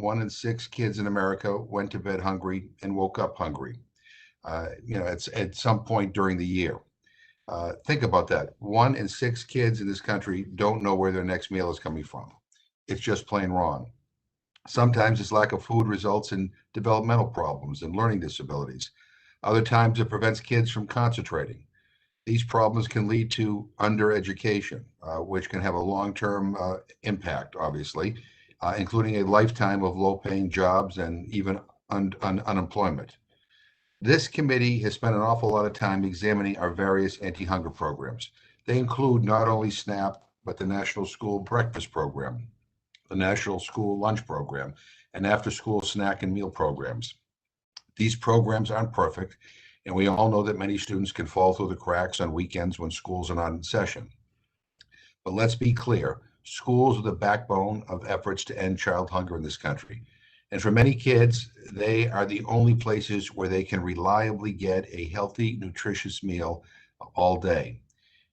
1 in 6 kids in America went to bed hungry and woke up hungry. It's at some point during the year. Think about that. 1 in 6 kids in this country don't know where their next meal is coming from. It's just plain wrong. Sometimes this lack of food results in developmental problems and learning disabilities. Other times it prevents kids from concentrating. These problems can lead to undereducation, which can have a long-term impact, obviously, including a lifetime of low-paying jobs and even unemployment. This committee has spent an awful lot of time examining our various anti-hunger programs. They include not only SNAP, but the National School Breakfast Program, the National School Lunch Program, and after-school snack and meal programs. These programs aren't perfect, and we all know that many students can fall through the cracks on weekends when schools are not in session. But let's be clear, schools are the backbone of efforts to end child hunger in this country. And for many kids, they are the only places where they can reliably get a healthy, nutritious meal all day.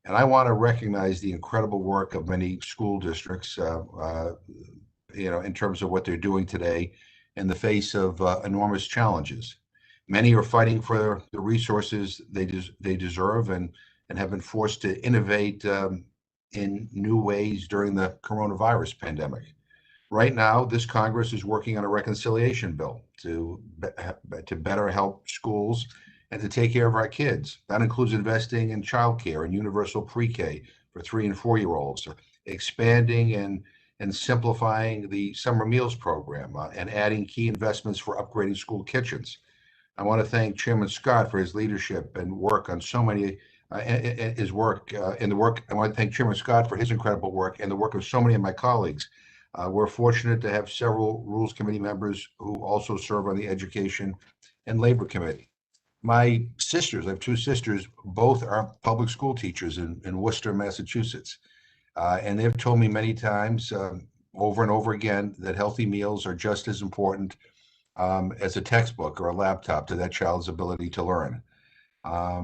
And I want to recognize the incredible work of many school districts, in terms of what they're doing today in the face of enormous challenges. Many are fighting for the resources they deserve and have been forced to innovate in new ways during the coronavirus pandemic. Right now, this Congress is working on a reconciliation bill to better help schools and to take care of our kids. That includes investing in childcare and universal pre-K for 3 and 4-year-olds, expanding and simplifying the summer meals program, and adding key investments for upgrading school kitchens. I want to thank Chairman Scott for his leadership and work on so many, his work in the work. I want to thank Chairman Scott for his incredible work and the work of so many of my colleagues. We're fortunate to have several Rules Committee members who also serve on the Education and Labor Committee. My sisters, I have 2 sisters, both are public school teachers in Worcester, Massachusetts. And they've told me many times, over and over again, that healthy meals are just as important as a textbook or a laptop to that child's ability to learn. But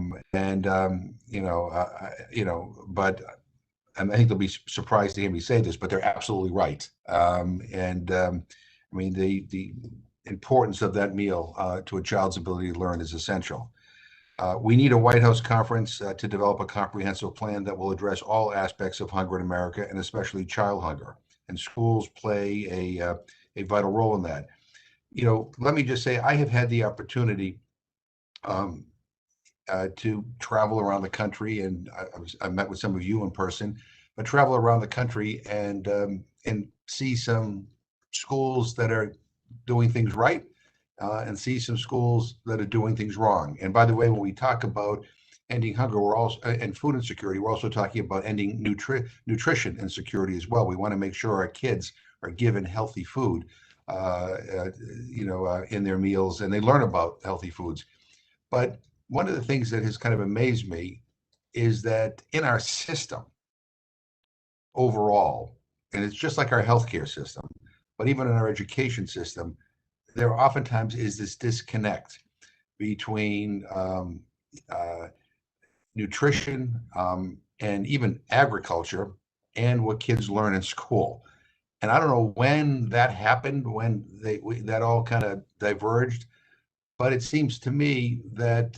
I think they'll be surprised to hear me say this, but they're absolutely right. The importance of that meal to a child's ability to learn is essential. We need a White House conference to develop a comprehensive plan that will address all aspects of hunger in America, and especially child hunger. And schools play a vital role in that. Let me just say, I have had the opportunity to travel around the country, and I met with some of you in person, but travel around the country and see some schools that are doing things right, and see some schools that are doing things wrong. And by the way, when we talk about ending hunger, we're also and food insecurity, we're also talking about ending nutrition insecurity as well. We want to make sure our kids are given healthy food, in their meals, and they learn about healthy foods. But one of the things that has kind of amazed me is that in our system overall, and it's just like our healthcare system, but even in our education system, there oftentimes is this disconnect between nutrition and even agriculture and what kids learn in school. And I don't know when that happened, when that all kind of diverged, but it seems to me that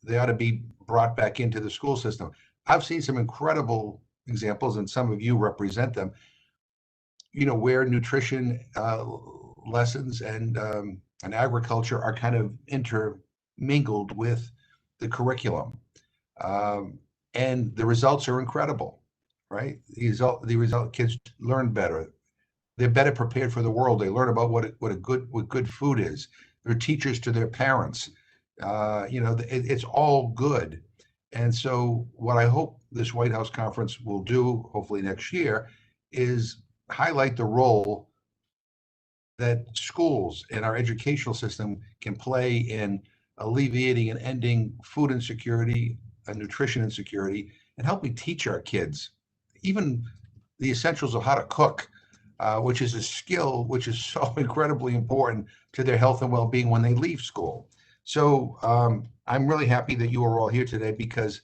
they ought to be brought back into the school system. I've seen some incredible examples, and some of you represent them, where nutrition lessons and agriculture are kind of intermingled with the curriculum. And the results are incredible, right? The result kids learn better. They're better prepared for the world. They learn about what good food is. They're teachers to their parents. It's all good. And so what I hope this White House conference will do, hopefully next year, is highlight the role that schools and our educational system can play in alleviating and ending food insecurity and nutrition insecurity, and helping teach our kids even the essentials of how to cook, which is a skill which is so incredibly important to their health and well-being when they leave school. So I'm really happy that you are all here today, because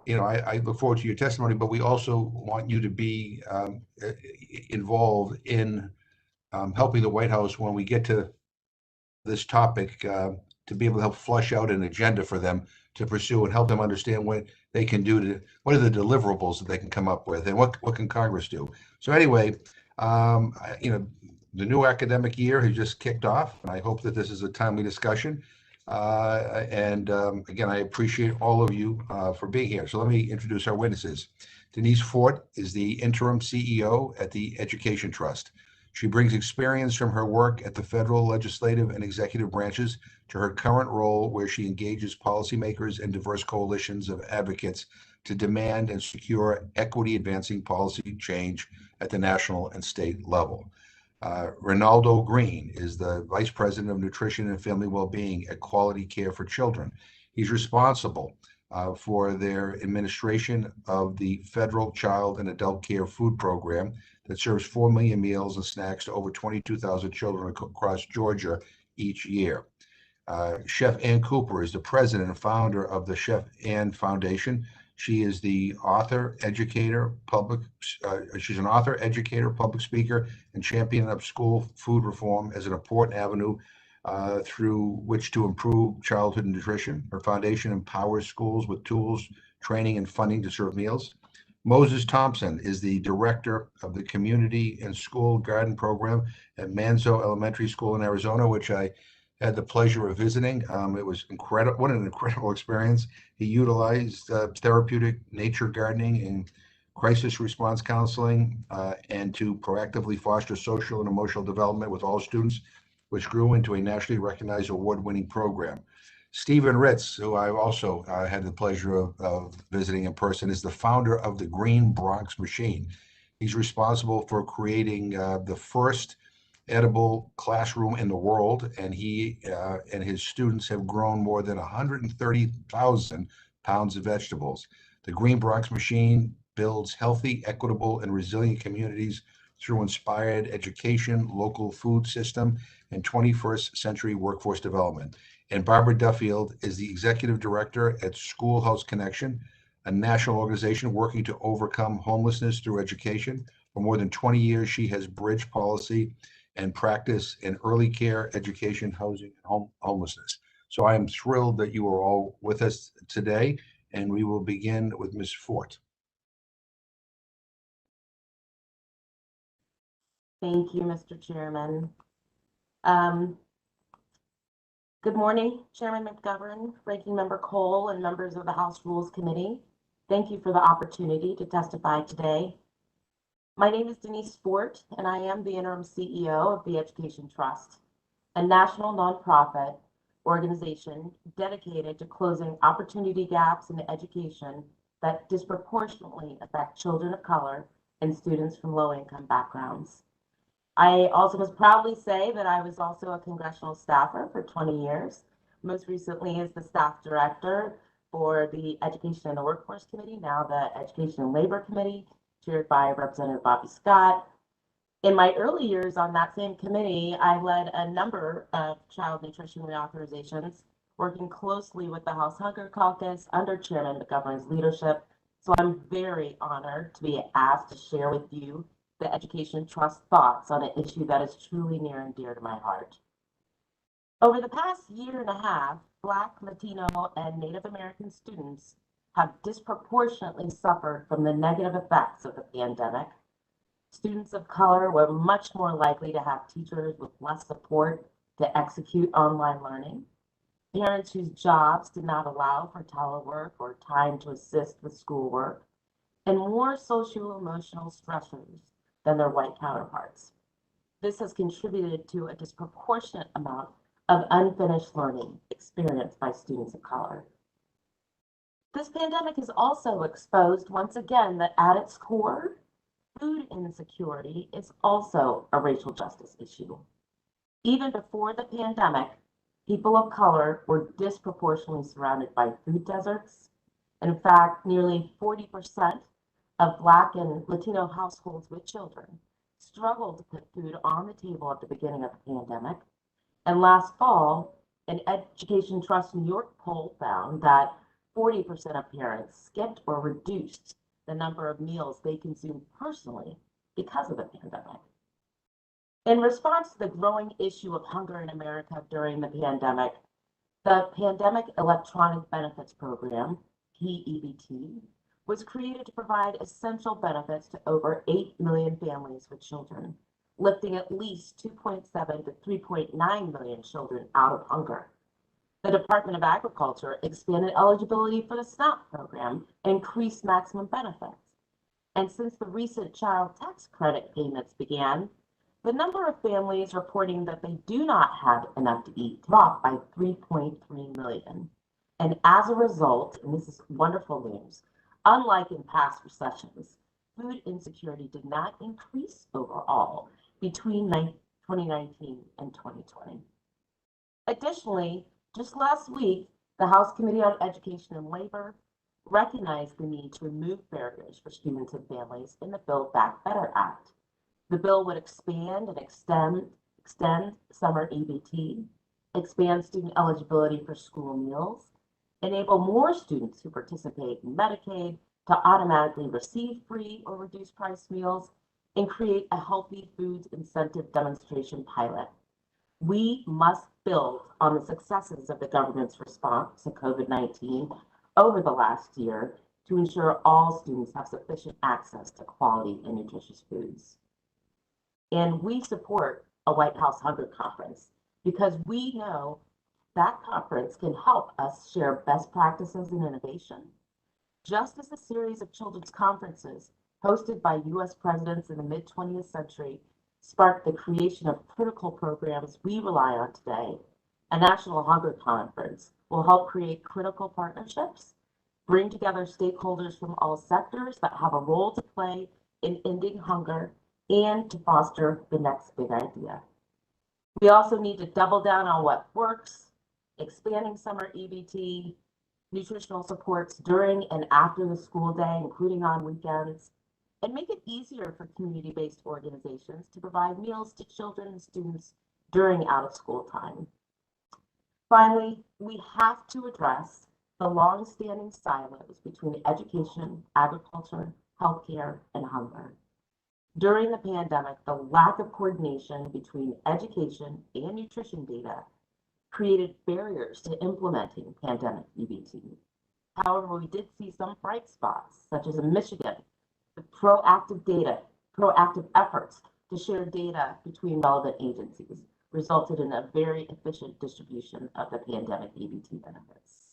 I look forward to your testimony, but we also want you to be involved in helping the White House when we get to this topic to be able to help flush out an agenda for them to pursue and help them understand what they can do to what are the deliverables that they can come up with and what can Congress do. So anyway, the new academic year has just kicked off, and I hope that this is a timely discussion. And again, I appreciate all of you for being here. So let me introduce our witnesses. Denise Fort is the interim CEO at the Education Trust. She brings experience from her work at the federal legislative and executive branches to her current role, where she engages policymakers and diverse coalitions of advocates to demand and secure equity advancing policy change at the national and state level. Ronald Green is the Vice President of Nutrition and Family Wellbeing at Quality Care for Children. He's responsible for their administration of the Federal Child and Adult Care Food Program that serves 4 million meals and snacks to over 22,000 children across Georgia each year. Chef Ann Cooper is the president and founder of the Chef Ann Foundation. She is the author, educator, she's an author, educator, public speaker, and champion of school food reform as an important avenue through which to improve childhood nutrition. Her foundation empowers schools with tools, training, and funding to serve meals. Moses Thompson is the director of the Community and School Garden Program at Manzo Elementary School in Arizona, which I had the pleasure of visiting. It was incredible. What an incredible experience. He utilized therapeutic nature gardening and crisis response counseling and to proactively foster social and emotional development with all students, which grew into a nationally recognized award-winning program. Stephen Ritz, who I also had the pleasure of visiting in person, is the founder of the Green Bronx Machine. He's responsible for creating the first edible classroom in the world, and he and his students have grown more than 130,000 pounds of vegetables. The Green Bronx Machine builds healthy, equitable, and resilient communities through inspired education, local food system, and 21st century workforce development. And Barbara Duffield is the executive director at Schoolhouse Connection, a national organization working to overcome homelessness through education. For more than 20 years, she has bridged policy and practice in early care, education, housing, and homelessness. So I am thrilled that you are all with us today, and we will begin with Ms. Fort. Thank you, Mr. Chairman. Good morning, Chairman McGovern, Ranking Member Cole, and members of the House Rules Committee. Thank you for the opportunity to testify today. My name is Denise Fort, and I am the interim CEO of the Education Trust, a national nonprofit organization dedicated to closing opportunity gaps in education that disproportionately affect children of color and students from low-income backgrounds. I also must proudly say that I was also a congressional staffer for 20 years, most recently as the staff director for the Education and the Workforce Committee, now the Education and Labor Committee, chaired by Representative Bobby Scott. In my early years on that same committee, I led a number of child nutrition reauthorizations, working closely with the House Hunger Caucus under Chairman McGovern's leadership. So I'm very honored to be asked to share with you the Education Trust thoughts on an issue that is truly near and dear to my heart. Over the past year and a half, Black, Latino, and Native American students have disproportionately suffered from the negative effects of the pandemic. Students of color were much more likely to have teachers with less support to execute online learning, parents whose jobs did not allow for telework or time to assist with schoolwork, and more socio-emotional stressors than their white counterparts. This has contributed to a disproportionate amount of unfinished learning experienced by students of color. This pandemic has also exposed once again that at its core, food insecurity is also a racial justice issue. Even before the pandemic, people of color were disproportionately surrounded by food deserts. In fact, nearly 40% of Black and Latino households with children struggled to put food on the table at the beginning of the pandemic. And last fall, an Education Trust New York poll found that 40% of parents skipped or reduced the number of meals they consumed personally because of the pandemic. In response to the growing issue of hunger in America during the pandemic, the Pandemic Electronic Benefits Program, PEBT, was created to provide essential benefits to over 8 million families with children, lifting at least 2.7 to 3.9 million children out of hunger. The Department of Agriculture expanded eligibility for the SNAP program and increased maximum benefits. And since the recent child tax credit payments began, the number of families reporting that they do not have enough to eat dropped by 3.3 million. And as a result, and this is wonderful news, unlike in past recessions, food insecurity did not increase overall between 2019 and 2020. Additionally, just last week, the House Committee on Education and Labor recognized the need to remove barriers for students and families in the Build Back Better Act. The bill would expand and extend summer EBT, expand student eligibility for school meals, enable more students who participate in Medicaid to automatically receive free or reduced price meals, and create a healthy foods incentive demonstration pilot. We must build on the successes of the government's response to COVID-19 over the last year to ensure all students have sufficient access to quality and nutritious foods. And we support a White House Hunger Conference because we know that conference can help us share best practices and innovation. Just as a series of children's conferences hosted by US presidents in the mid-20th century sparked the creation of critical programs we rely on today, a National Hunger Conference will help create critical partnerships, bring together stakeholders from all sectors that have a role to play in ending hunger, and to foster the next big idea. We also need to double down on what works, expanding summer EBT, nutritional supports during and after the school day, including on weekends, and make it easier for community-based organizations to provide meals to children and students during out-of-school time. Finally, we have to address the long-standing silos between education, agriculture, healthcare, and hunger. During the pandemic, the lack of coordination between education and nutrition data created barriers to implementing pandemic EBT. However, we did see some bright spots, such as in Michigan, the proactive efforts to share data between relevant agencies resulted in a very efficient distribution of the pandemic EBT benefits.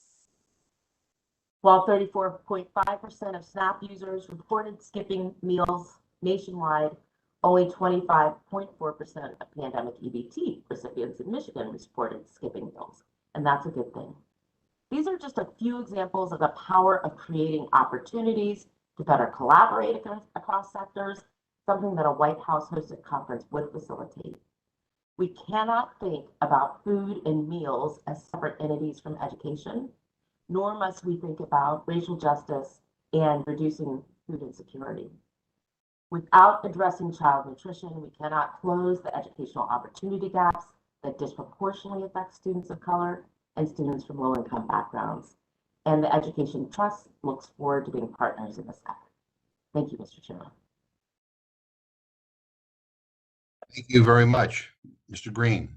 While 34.5% of SNAP users reported skipping meals nationwide, only 25.4% of pandemic EBT recipients in Michigan reported skipping meals, and that's a good thing. These are just a few examples of the power of creating opportunities to better collaborate across sectors, something that a White House hosted conference would facilitate. We cannot think about food and meals as separate entities from education, nor must we think about racial justice and reducing food insecurity. Without addressing child nutrition, we cannot close the educational opportunity gaps that disproportionately affect students of color and students from low-income backgrounds. And the Education Trust looks forward to being partners in this effort. Thank you, Mr. Chairman. Thank you very much, Mr. Green.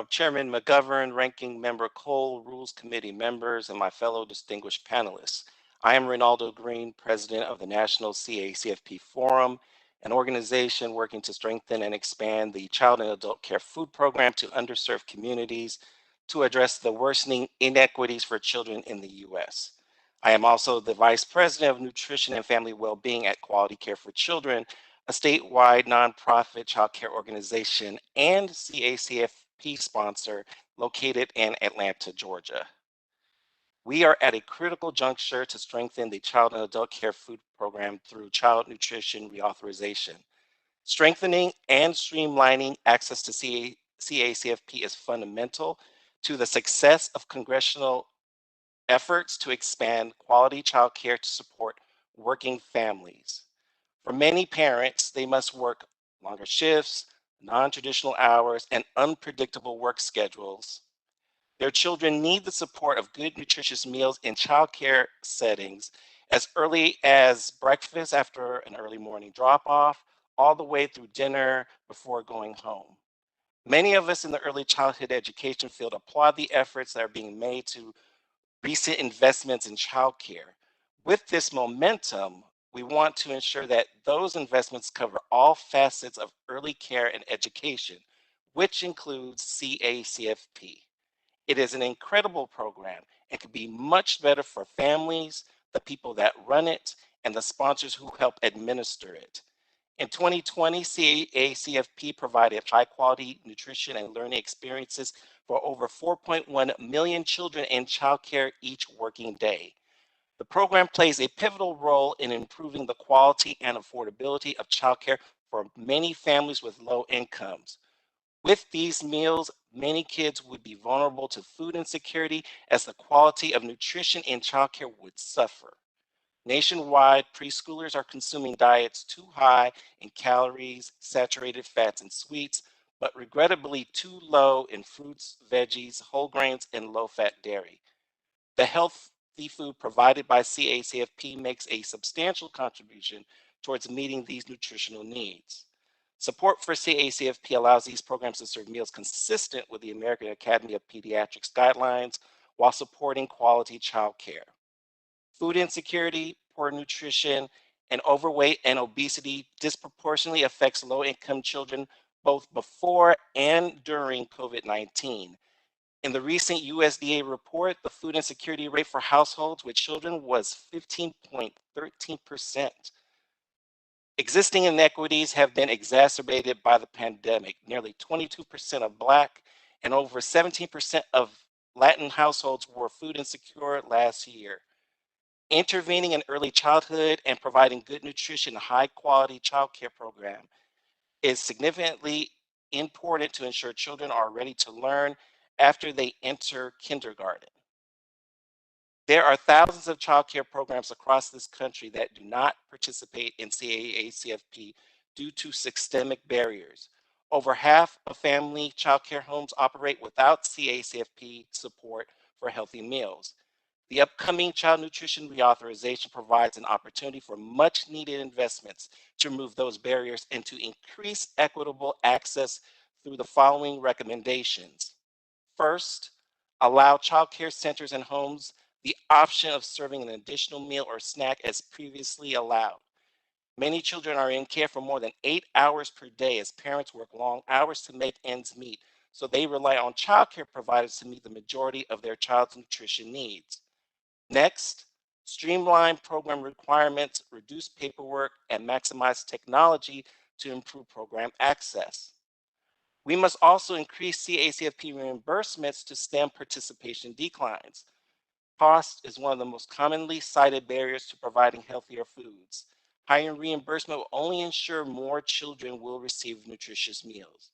Chairman McGovern, Ranking Member Cole, Rules Committee members, and my fellow distinguished panelists. I am Ronald Green, President of the National CACFP Forum, an organization working to strengthen and expand the child and adult care food program to underserved communities to address the worsening inequities for children in the U.S. I am also the Vice President of Nutrition and Family Wellbeing at Quality Care for Children, a statewide nonprofit child care organization and CACFP sponsor located in Atlanta, Georgia. We are at a critical juncture to strengthen the child and adult care food program through child nutrition reauthorization. Strengthening and streamlining access to CACFP is fundamental to the success of congressional efforts to expand quality child care to support working families. For many parents, they must work longer shifts, non-traditional hours, and unpredictable work schedules. Their children need the support of good, nutritious meals in childcare settings, as early as breakfast after an early morning drop-off, all the way through dinner before going home. Many of us in the early childhood education field applaud the efforts that are being made to recent investments in childcare. With this momentum, we want to ensure that those investments cover all facets of early care and education, which includes CACFP. It is an incredible program and could be much better for families, the people that run it, and the sponsors who help administer it. In 2020, CACFP provided high quality nutrition and learning experiences for over 4.1 million children in childcare each working day. The program plays a pivotal role in improving the quality and affordability of childcare for many families with low incomes. With these meals, many kids would be vulnerable to food insecurity as the quality of nutrition in childcare would suffer. Nationwide, preschoolers are consuming diets too high in calories, saturated fats, and sweets, but regrettably too low in fruits, veggies, whole grains, and low-fat dairy. The healthy food provided by CACFP makes a substantial contribution towards meeting these nutritional needs. Support for CACFP allows these programs to serve meals consistent with the American Academy of Pediatrics guidelines while supporting quality child care. Food insecurity, poor nutrition, and overweight and obesity disproportionately affects low-income children both before and during COVID-19. In the recent USDA report, the food insecurity rate for households with children was 15.13%. Existing inequities have been exacerbated by the pandemic. Nearly 22% of Black and over 17% of Latin households were food insecure last year. Intervening in early childhood and providing good nutrition, high quality childcare program is significantly important to ensure children are ready to learn after they enter kindergarten. There are thousands of childcare programs across this country that do not participate in CAACFP due to systemic barriers. Over half of family childcare homes operate without CACFP support for healthy meals. The upcoming child nutrition reauthorization provides an opportunity for much needed investments to remove those barriers and to increase equitable access through the following recommendations. First, allow child care centers and homes the option of serving an additional meal or snack as previously allowed. Many children are in care for more than 8 hours per day as parents work long hours to make ends meet, so they rely on child care providers to meet the majority of their child's nutrition needs. Next, streamline program requirements, reduce paperwork, and maximize technology to improve program access. We must also increase CACFP reimbursements to stem participation declines. Cost is one of the most commonly cited barriers to providing healthier foods. Higher reimbursement will only ensure more children will receive nutritious meals.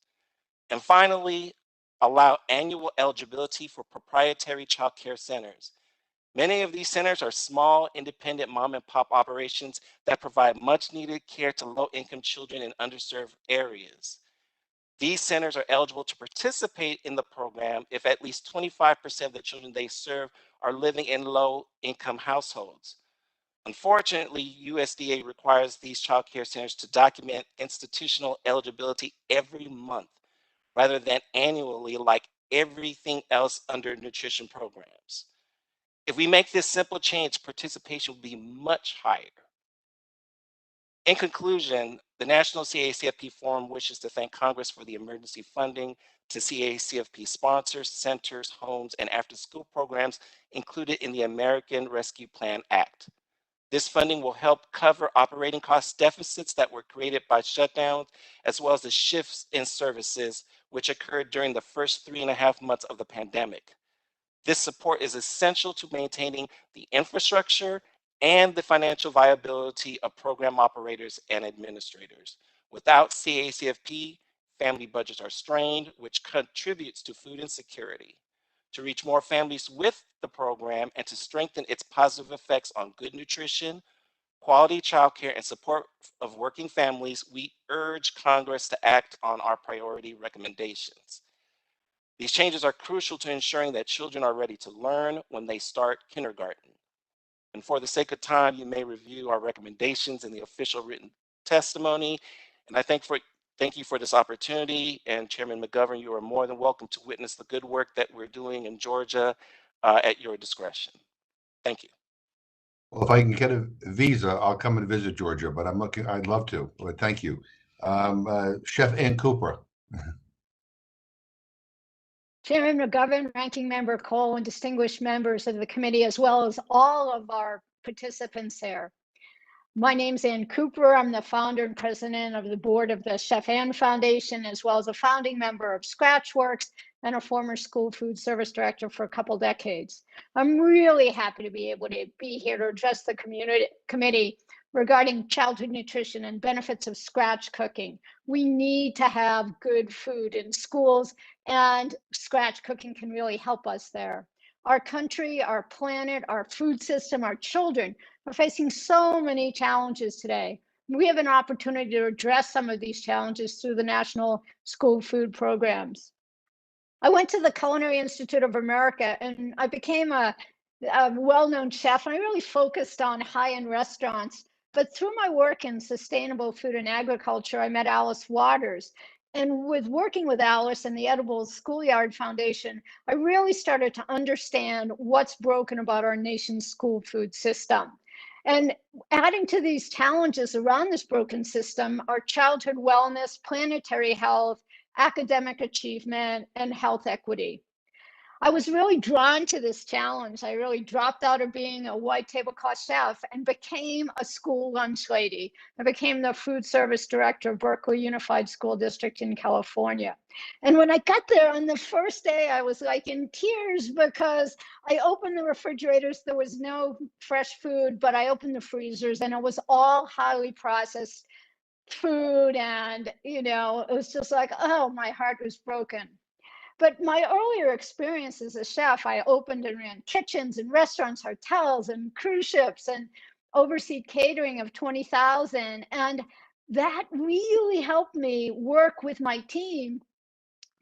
And finally, allow annual eligibility for proprietary child care centers. Many of these centers are small, independent mom and pop operations that provide much needed care to low income children in underserved areas. These centers are eligible to participate in the program if at least 25% of the children they serve are living in low income households. Unfortunately, USDA requires these child care centers to document institutional eligibility every month rather than annually like everything else under nutrition programs. If we make this simple change, participation will be much higher. In conclusion, the National CACFP Forum wishes to thank Congress for the emergency funding to CACFP sponsors, centers, homes, and after-school programs included in the American Rescue Plan Act. This funding will help cover operating cost deficits that were created by shutdowns, as well as the shifts in services which occurred during the first 3.5 months of the pandemic. This support is essential to maintaining the infrastructure and the financial viability of program operators and administrators. Without CACFP, family budgets are strained, which contributes to food insecurity. To reach more families with the program and to strengthen its positive effects on good nutrition, quality childcare, and support of working families, we urge Congress to act on our priority recommendations. These changes are crucial to ensuring that children are ready to learn when they start kindergarten. And for the sake of time, you may review our recommendations in the official written testimony. And thank you for this opportunity. And Chairman McGovern, you are more than welcome to witness the good work that we're doing in Georgia at your discretion. Thank you. Well, if I can get a visa, I'll come and visit Georgia, but I'd love to, but thank you. Chef Ann Cooper. Chairman McGovern, Ranking Member Cole, and distinguished members of the committee, as well as all of our participants here. My name's Ann Cooper. I'm the founder and president of the board of the Chef Ann Foundation, as well as a founding member of Scratchworks and a former school food service director for a couple decades. I'm really happy to be able to be here to address the committee regarding childhood nutrition and benefits of scratch cooking. We need to have good food in schools, and scratch cooking can really help us there. Our country, our planet, our food system, our children are facing so many challenges today. We have an opportunity to address some of these challenges through the National School Food Programs. I went to the Culinary Institute of America and I became a well-known chef, and I really focused on high-end restaurants. But through my work in sustainable food and agriculture, I met Alice Waters. And with working with Alice and the Edible Schoolyard Foundation, I really started to understand what's broken about our nation's school food system. And adding to these challenges around this broken system are childhood wellness, planetary health, academic achievement, and health equity. I was really drawn to this challenge. I really dropped out of being a white tablecloth chef and became a school lunch lady. I became the food service director of Berkeley Unified School District in California. And when I got there on the first day, I was like in tears because I opened the refrigerators. There was no fresh food, but I opened the freezers and it was all highly processed food. And, it was just like, oh, my heart was broken. But my earlier experience as a chef, I opened and ran kitchens and restaurants, hotels and cruise ships and overseed catering of 20,000. And that really helped me work with my team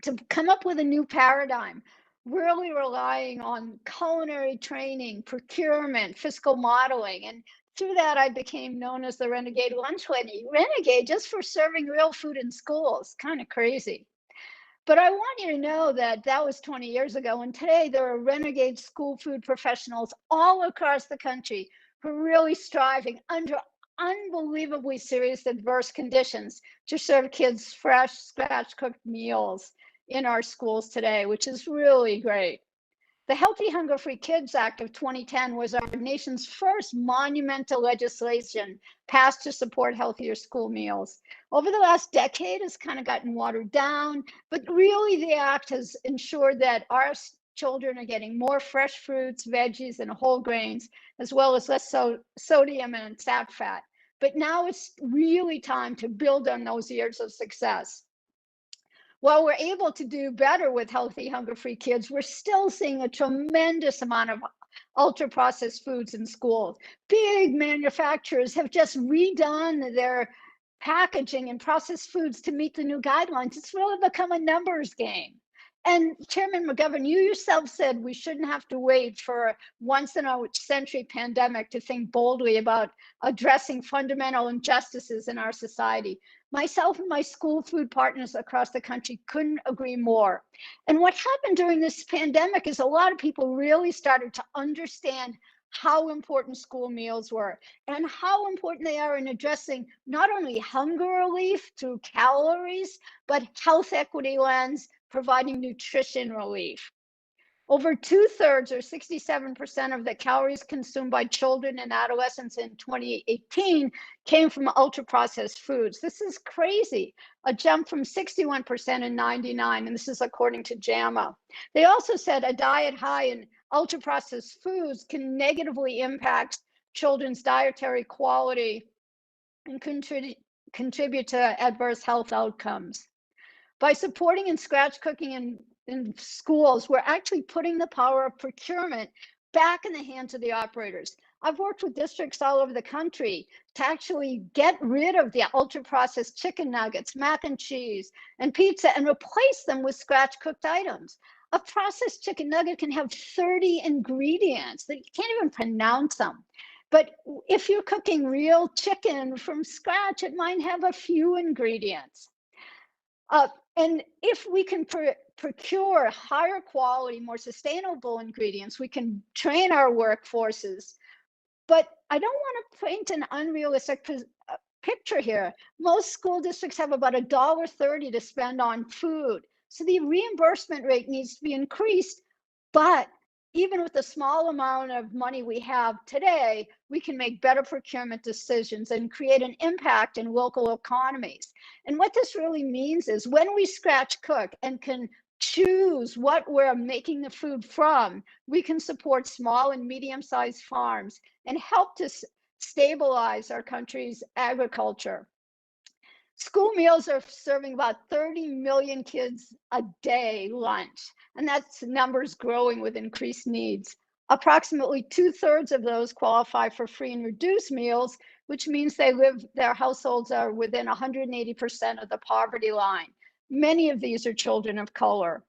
to come up with a new paradigm, really relying on culinary training, procurement, fiscal modeling. And through that, I became known as the Renegade Lunch Lady. Renegade just for serving real food in schools, kind of crazy. But I want you to know that that was 20 years ago. And today there are renegade school food professionals all across the country who are really striving under unbelievably serious adverse conditions to serve kids fresh, scratch cooked meals in our schools today, which is really great. The Healthy Hunger Free Kids Act of 2010 was our nation's first monumental legislation passed to support healthier school meals. Over the last decade, it's kind of gotten watered down, but really the act has ensured that our children are getting more fresh fruits, veggies, and whole grains, as well as less sodium and sat fat. But now it's really time to build on those years of success. While we're able to do better with healthy, hunger-free kids, we're still seeing a tremendous amount of ultra-processed foods in schools. Big manufacturers have just redone their packaging and processed foods to meet the new guidelines. It's really become a numbers game. And Chairman McGovern, you yourself said we shouldn't have to wait for a once-in-a-century pandemic to think boldly about addressing fundamental injustices in our society. Myself and my school food partners across the country couldn't agree more. And what happened during this pandemic is a lot of people really started to understand how important school meals were and how important they are in addressing not only hunger relief through calories, but health equity lens, providing nutrition relief. Over 2/3 or 67% of the calories consumed by children and adolescents in 2018 came from ultra-processed foods. This is crazy, a jump from 61% in 99, and this is according to JAMA. They also said a diet high in ultra-processed foods can negatively impact children's dietary quality and contribute to adverse health outcomes. By supporting and scratch cooking in schools, we're actually putting the power of procurement back in the hands of the operators. I've worked with districts all over the country to actually get rid of the ultra-processed chicken nuggets, mac and cheese, and pizza, and replace them with scratch-cooked items. A processed chicken nugget can have 30 ingredients that you can't even pronounce them. But if you're cooking real chicken from scratch, it might have a few ingredients. And if we can procure higher quality, more sustainable ingredients, we can train our workforces. But I don't want to paint an unrealistic picture here. Most school districts have about $1.30 to spend on food. So the reimbursement rate needs to be increased. But even with the small amount of money we have today, we can make better procurement decisions and create an impact in local economies. And what this really means is when we scratch cook and can choose what we're making the food from, we can support small and medium-sized farms and help to stabilize our country's agriculture. School meals are serving about 30 million kids a day lunch, and that's numbers growing with increased needs. Approximately 2/3 of those qualify for free and reduced meals, which means their households are within 180% of the poverty line. Many of these are children of color.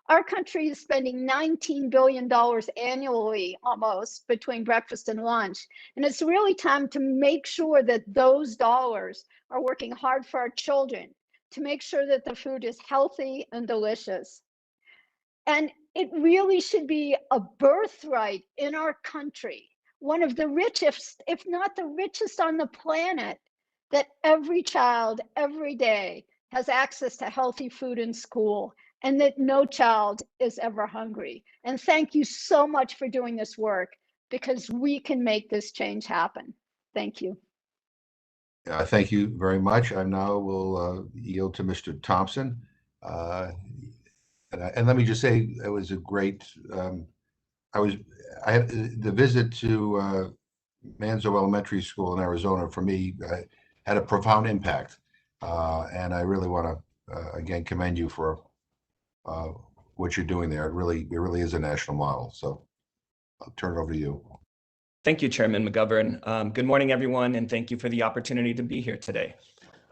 Our country is spending $19 billion annually almost between breakfast and lunch. And it's really time to make sure that those dollars are working hard for our children, to make sure that the food is healthy and delicious. And it really should be a birthright in our country, one of the richest, if not the richest on the planet, that every child every day has access to healthy food in school, and that no child is ever hungry. And thank you so much for doing this work, because we can make this change happen. Thank you. Thank you very much. I now will yield to Mr. Thompson. And let me just say, it was a great, I had the visit to Manzo Elementary School in Arizona for me had a profound impact. And I really want to, again, commend you for what you're doing there. It really is a national model. So I'll turn it over to you. Thank you, Chairman McGovern. Good morning, everyone, and thank you for the opportunity to be here today.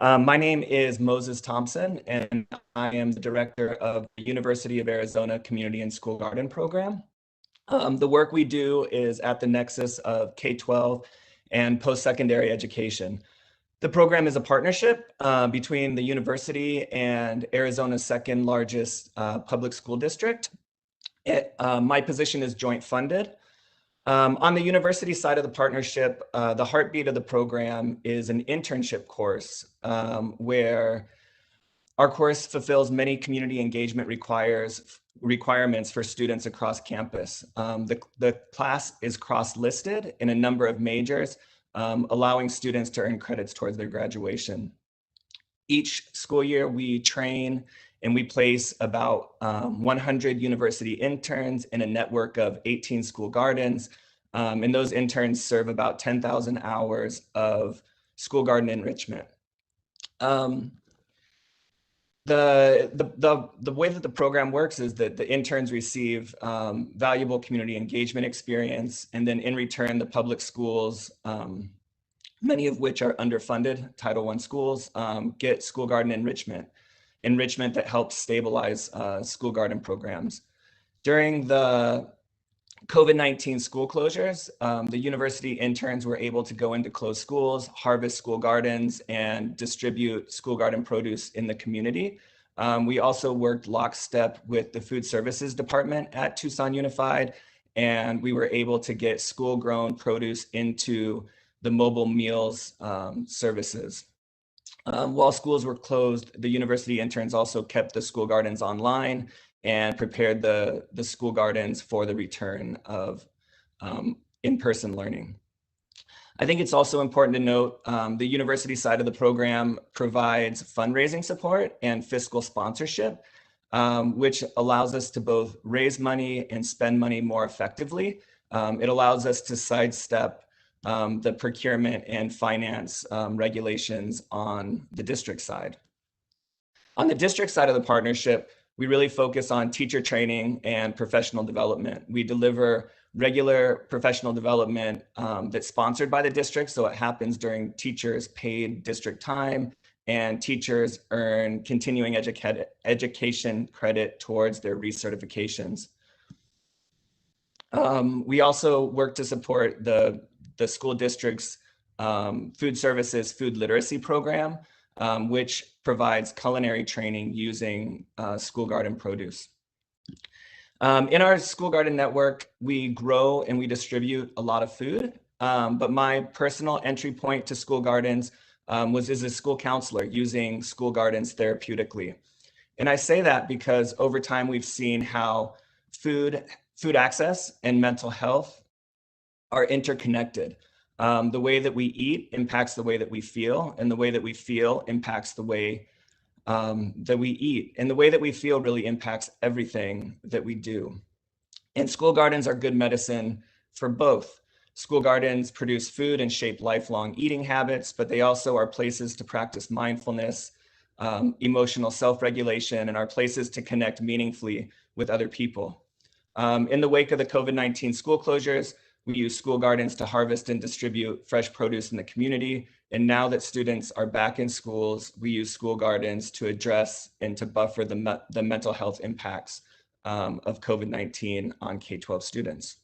My name is Moses Thompson, and I am the director of the University of Arizona Community and School Garden Program. The work we do is at the nexus of K-12 and post-secondary education. The program is a partnership between the university and Arizona's second largest public school district. My position is joint funded. On the university side of the partnership, the heartbeat of the program is an internship course where our course fulfills many community engagement requirements for students across campus. The class is cross-listed in a number of majors, allowing students to earn credits towards their graduation. Each school year, we train and we place about 100 university interns in a network of 18 school gardens. And those interns serve about 10,000 hours of school garden enrichment. The way that the program works is that the interns receive valuable community engagement experience, and then in return, the public schools, many of which are underfunded, Title I schools, get school garden enrichment that helps stabilize school garden programs. During the COVID-19 school closures, the university interns were able to go into closed schools, harvest school gardens, and distribute school garden produce in the community. We also worked lockstep with the food services department at Tucson Unified, and we were able to get school-grown produce into the mobile meals services. While schools were closed, the university interns also kept the school gardens online and prepared the school gardens for the return of in-person learning. I think it's also important to note the university side of the program provides fundraising support and fiscal sponsorship, which allows us to both raise money and spend money more effectively. It allows us to sidestep the procurement and finance regulations on the district side. On the district side of the partnership, we really focus on teacher training and professional development. We deliver regular professional development that's sponsored by the district, so it happens during teachers' paid district time, and teachers earn continuing education credit towards their recertifications. We also work to support the school district's food services food literacy program, which provides culinary training using school garden produce. In our school garden network, we grow and we distribute a lot of food, but my personal entry point to school gardens was as a school counselor using school gardens therapeutically. And I say that because over time we've seen how food access and mental health are interconnected. The way that we eat impacts the way that we feel, and the way that we feel impacts the way that we eat. And the way that we feel really impacts everything that we do. And school gardens are good medicine for both. School gardens produce food and shape lifelong eating habits, but they also are places to practice mindfulness, emotional self-regulation, and are places to connect meaningfully with other people. In the wake of the COVID-19 school closures, we use school gardens to harvest and distribute fresh produce in the community. And now that students are back in schools, we use school gardens to address and to buffer the mental health impacts of COVID-19 on K-12 students.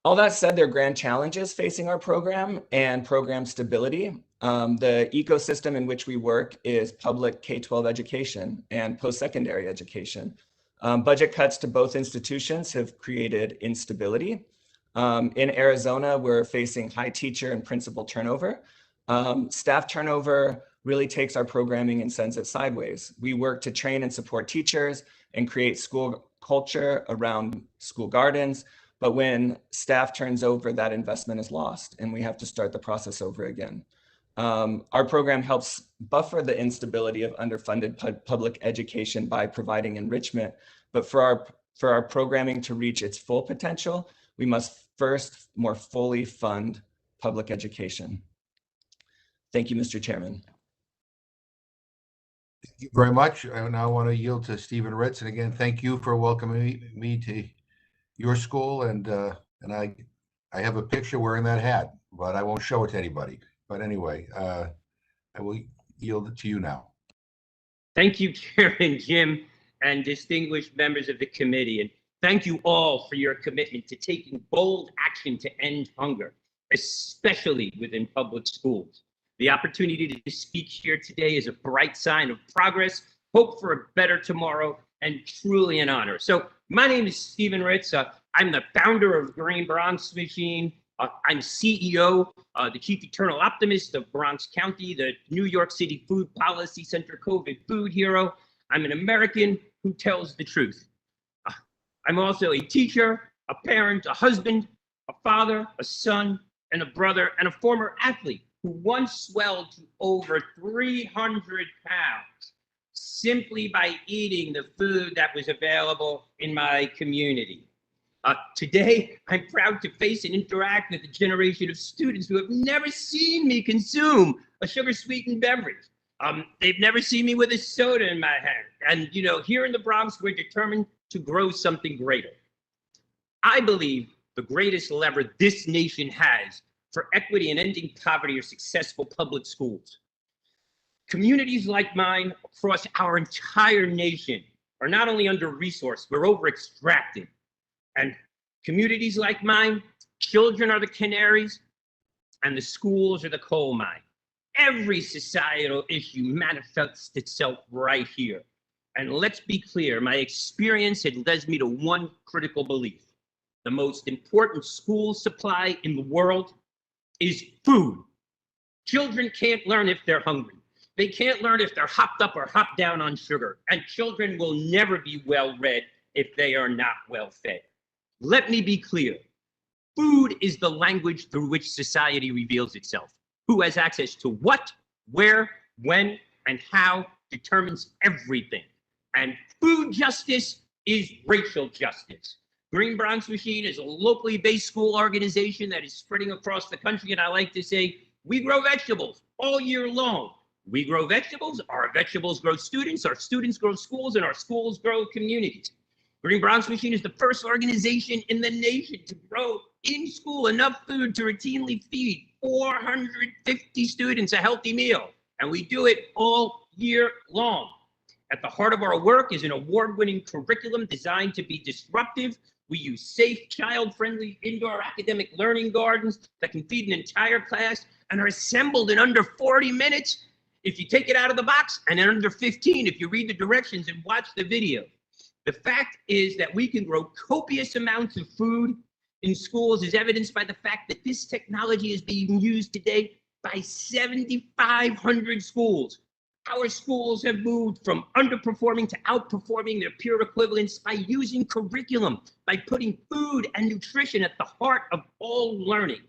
All that said, there are grand challenges facing our program and program stability. The ecosystem in which we work is public K-12 education and post-secondary education. Budget cuts to both institutions have created instability. In Arizona, we're facing high teacher and principal turnover. Staff turnover really takes our programming and sends it sideways. We work to train and support teachers and create school culture around school gardens, but when staff turns over, that investment is lost and we have to start the process over again. Our program helps buffer the instability of underfunded public education by providing enrichment, but for our programming to reach its full potential, we must first more fully fund public education. Thank you, Mr. Chairman. Thank you very much. I now want to yield to Stephen Ritz, and again, thank you for welcoming me to your school. And I have a picture wearing that hat, but I won't show it to anybody. But anyway, I will yield it to you now. Thank you, Chairman Jim, and distinguished members of the committee. And thank you all for your commitment to taking bold action to end hunger, especially within public schools. The opportunity to speak here today is a bright sign of progress, hope for a better tomorrow, and truly an honor. So my name is Stephen Ritz. I'm the founder of Green Bronx Machine. I'm CEO, the chief eternal optimist of Bronx County, the New York City Food Policy Center COVID food hero. I'm an American who tells the truth. I'm also a teacher, a parent, a husband, a father, a son, and a brother, and a former athlete who once swelled to over 300 pounds simply by eating the food that was available in my community. Today, I'm proud to face and interact with a generation of students who have never seen me consume a sugar-sweetened beverage. They've never seen me with a soda in my hand. And, you know, here in the Bronx, we're determined to grow something greater. I believe the greatest lever this nation has for equity and ending poverty are successful public schools. Communities like mine across our entire nation are not only under-resourced, we're over-extracted. And communities like mine, children are the canaries and the schools are the coal mine. Every societal issue manifests itself right here. And let's be clear, my experience had led me to one critical belief. The most important school supply in the world is food. Children can't learn if they're hungry. They can't learn if they're hopped up or hopped down on sugar. And children will never be well read if they are not well fed. Let me be clear. Food is the language through which society reveals itself. Who has access to what, where, when, and how determines everything. And food justice is racial justice. Green Bronx Machine is a locally based school organization that is spreading across the country. And I like to say, we grow vegetables all year long. We grow vegetables, our vegetables grow students, our students grow schools, and our schools grow communities. Green Bronx Machine is the first organization in the nation to grow in school enough food to routinely feed 450 students a healthy meal and we do it all year long. At the heart of our work is an award-winning curriculum designed to be disruptive. We use safe, child-friendly indoor academic learning gardens that can feed an entire class and are assembled in under 40 minutes if you take it out of the box, and in under 15 if you read the directions and watch the video. The fact is that we can grow copious amounts of food in schools is evidenced by the fact that this technology is being used today by 7,500 schools. Our schools have moved from underperforming to outperforming their peer equivalents by using curriculum, by putting food and nutrition at the heart of all learning.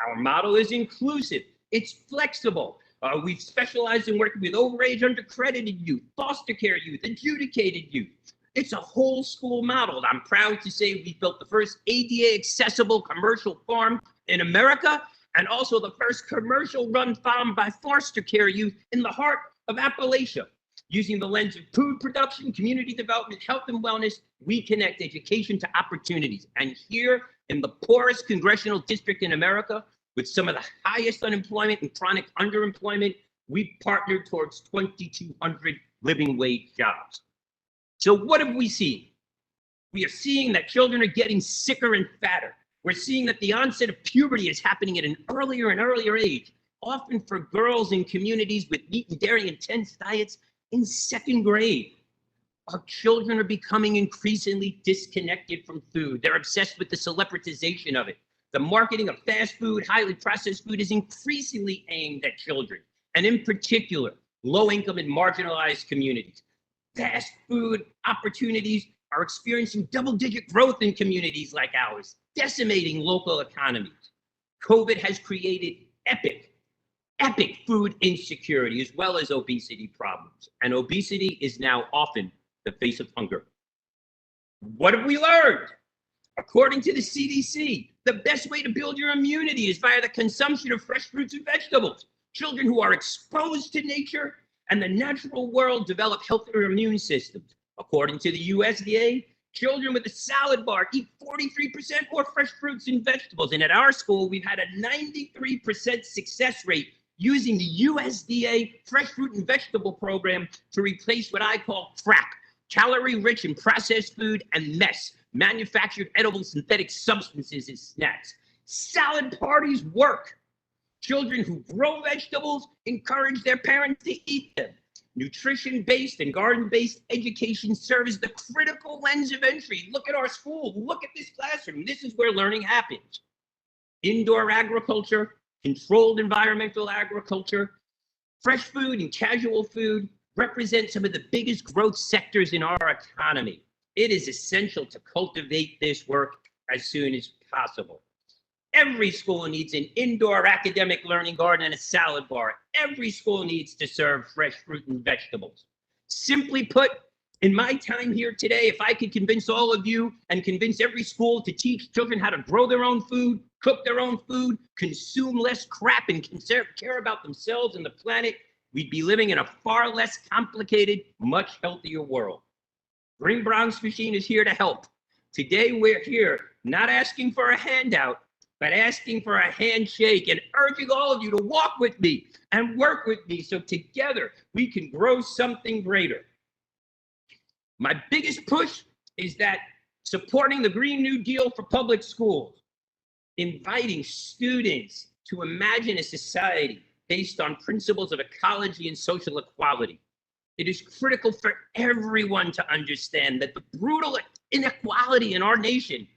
Our model is inclusive, it's flexible. We've specialized in working with overage, undercredited youth, foster care youth, adjudicated youth. It's a whole school model. I'm proud to say we built the first ADA accessible commercial farm in America, and also the first commercial run farm by foster care youth in the heart of Appalachia. Using the lens of food production, community development, health and wellness, we connect education to opportunities. And here in the poorest congressional district in America, with some of the highest unemployment and chronic underemployment, we've partnered towards 2,200 living wage jobs. So what have we seen? We are seeing that children are getting sicker and fatter. We're seeing that the onset of puberty is happening at an earlier and earlier age, often for girls in communities with meat and dairy intense diets in second grade. Our children are becoming increasingly disconnected from food. They're obsessed with the celebritization of it. The marketing of fast food, highly processed food is increasingly aimed at children, and in particular, low-income and marginalized communities. Fast food opportunities are experiencing double-digit growth in communities like ours, decimating local economies. COVID has created epic food insecurity as well as obesity problems, and obesity is now often the face of hunger. What have we learned? According to the CDC, the best way to build your immunity is via the consumption of fresh fruits and vegetables. Children who are exposed to nature and the natural world develop healthier immune systems. According to the USDA, children with a salad bar eat 43% more fresh fruits and vegetables. And at our school, we've had a 93% success rate using the USDA fresh fruit and vegetable program to replace what I call crap, calorie-rich and processed food, and mess, manufactured edible synthetic substances in snacks. Salad parties work. Children who grow vegetables encourage their parents to eat them. Nutrition-based and garden-based education serve as the critical lens of entry. Look at our school. Look at this classroom. This is where learning happens. Indoor agriculture, controlled environmental agriculture, fresh food and casual food represent some of the biggest growth sectors in our economy. It is essential to cultivate this work as soon as possible. Every school needs an indoor academic learning garden and a salad bar. Every school needs to serve fresh fruit and vegetables. Simply put, in my time here today, if I could convince all of you and convince every school to teach children how to grow their own food, cook their own food, consume less crap, and care about themselves and the planet, we'd be living in a far less complicated, much healthier world. Green Bronx Machine is here to help. Today, we're here not asking for a handout, but asking for a handshake and urging all of you to walk with me and work with me so together we can grow something greater. My biggest push is that supporting the Green New Deal for public schools, inviting students to imagine a society based on principles of ecology and social equality. It is critical for everyone to understand that the brutal inequality in our nation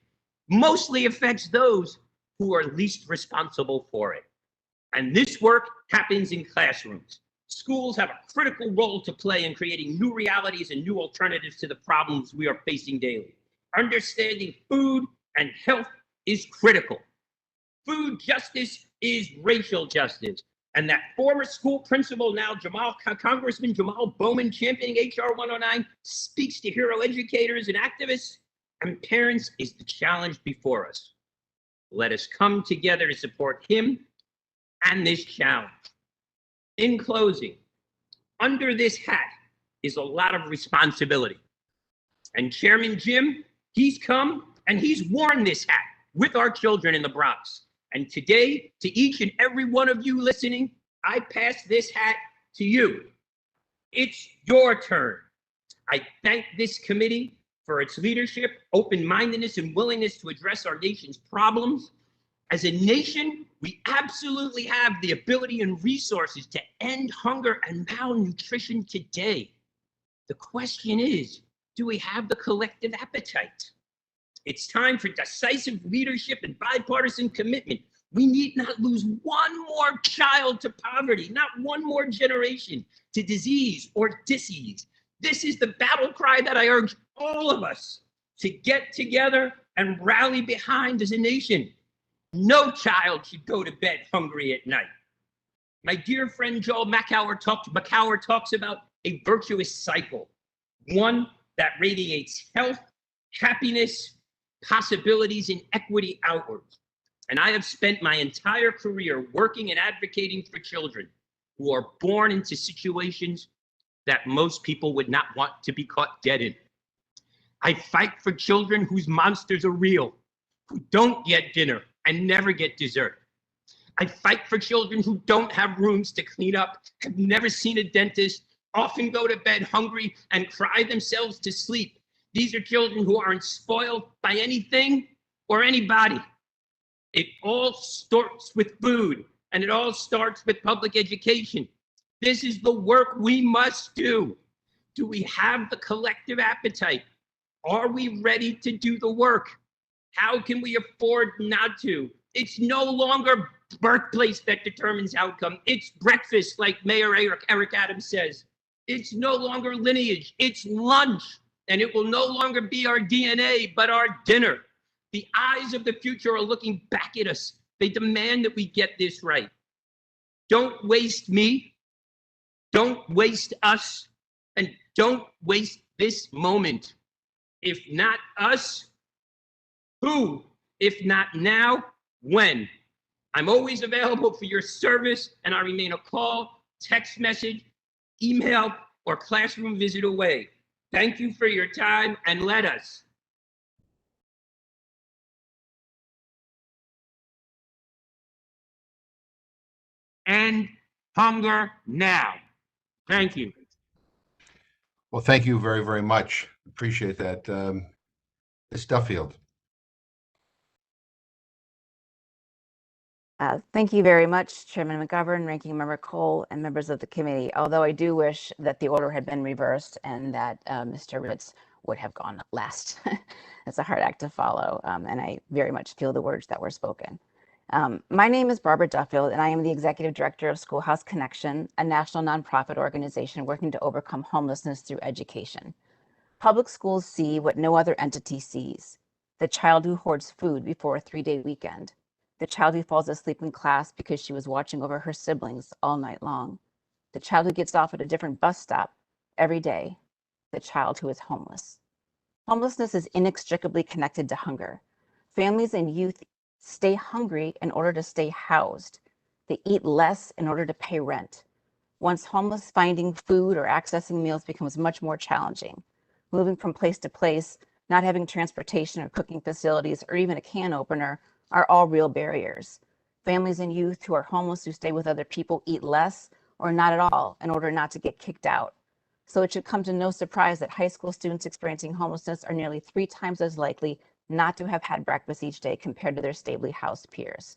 mostly affects those who are least responsible for it. And this work happens in classrooms. Schools have a critical role to play in creating new realities and new alternatives to the problems we are facing daily. Understanding food and health is critical. Food justice is racial justice. And that former school principal, now Congressman Jamal Bowman, championing HR 109, speaks to hero educators and activists and parents is the challenge before us. Let us come together to support him and this challenge. In closing, under this hat is a lot of responsibility. And Chairman Jim, he's come and he's worn this hat with our children in the Bronx. And today, to each and every one of you listening, I pass this hat to you. It's your turn. I thank this committee for its leadership, open-mindedness, and willingness to address our nation's problems. As a nation, we absolutely have the ability and resources to end hunger and malnutrition today. The question is, do we have the collective appetite? It's time for decisive leadership and bipartisan commitment. We need not lose one more child to poverty, not one more generation to disease or disease. This is the battle cry that I urge all of us to get together and rally behind as a nation. No child should go to bed hungry at night. My dear friend Joel Mackauer talks about a virtuous cycle, one that radiates health, happiness, possibilities, and equity outwards. And I have spent my entire career working and advocating for children who are born into situations that most people would not want to be caught dead in. I fight for children whose monsters are real, who don't get dinner and never get dessert. I fight for children who don't have rooms to clean up, have never seen a dentist, often go to bed hungry and cry themselves to sleep. These are children who aren't spoiled by anything or anybody. It all starts with food, and it all starts with public education. This is the work we must do. Do we have the collective appetite? Are we ready to do the work? How can we afford not to? It's no longer birthplace that determines outcome. It's breakfast, like Mayor Eric Adams says. It's no longer lineage, it's lunch. And it will no longer be our DNA, but our dinner. The eyes of the future are looking back at us. They demand that we get this right. Don't waste me. Don't waste us. And don't waste this moment. If not us, who? If not now, when? I'm always available for your service, and I remain a call, text message, email, or classroom visit away. Thank you for your time, and let us end hunger now. Thank you. Well, thank you very, very much. Appreciate that. Ms. Duffield. Thank you very much, Chairman McGovern, Ranking Member Cole, and members of the committee. Although I do wish that the order had been reversed and that Mr. Ritz would have gone last. It's a hard act to follow, and I very much feel the words that were spoken. My name is Barbara Duffield, and I am the Executive Director of Schoolhouse Connection, a national nonprofit organization working to overcome homelessness through education. Public schools see what no other entity sees: the child who hoards food before a 3-day weekend, the child who falls asleep in class because she was watching over her siblings all night long, the child who gets off at a different bus stop every day, the child who is homeless. Homelessness is inextricably connected to hunger. Families and youth stay hungry in order to stay housed. They eat less in order to pay rent. Once homeless, finding food or accessing meals becomes much more challenging. Moving from place to place, not having transportation or cooking facilities, or even a can opener are all real barriers. Families and youth who are homeless who stay with other people eat less or not at all in order not to get kicked out. So it should come to no surprise that high school students experiencing homelessness are nearly 3 times as likely not to have had breakfast each day compared to their stably housed peers.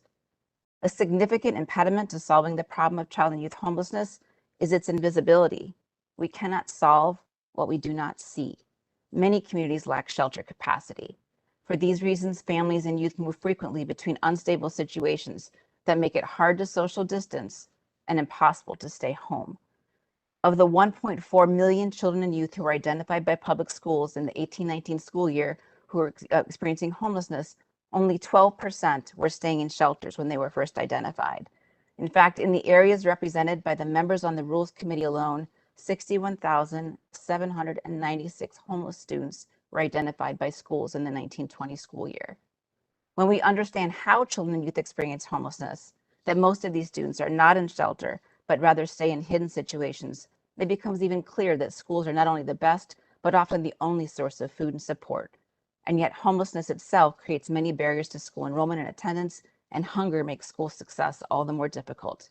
A significant impediment to solving the problem of child and youth homelessness is its invisibility. We cannot solve what we do not see. Many communities lack shelter capacity. For these reasons, families and youth move frequently between unstable situations that make it hard to social distance and impossible to stay home. Of the 1.4 million children and youth who were identified by public schools in the 18-19 school year who were experiencing homelessness, only 12% were staying in shelters when they were first identified. In fact, in the areas represented by the members on the Rules Committee alone, 61,796 homeless students were identified by schools in the 1920 school year. When we understand how children and youth experience homelessness, that most of these students are not in shelter, but rather stay in hidden situations, it becomes even clear that schools are not only the best, but often the only source of food and support. And yet homelessness itself creates many barriers to school enrollment and attendance, and hunger makes school success all the more difficult.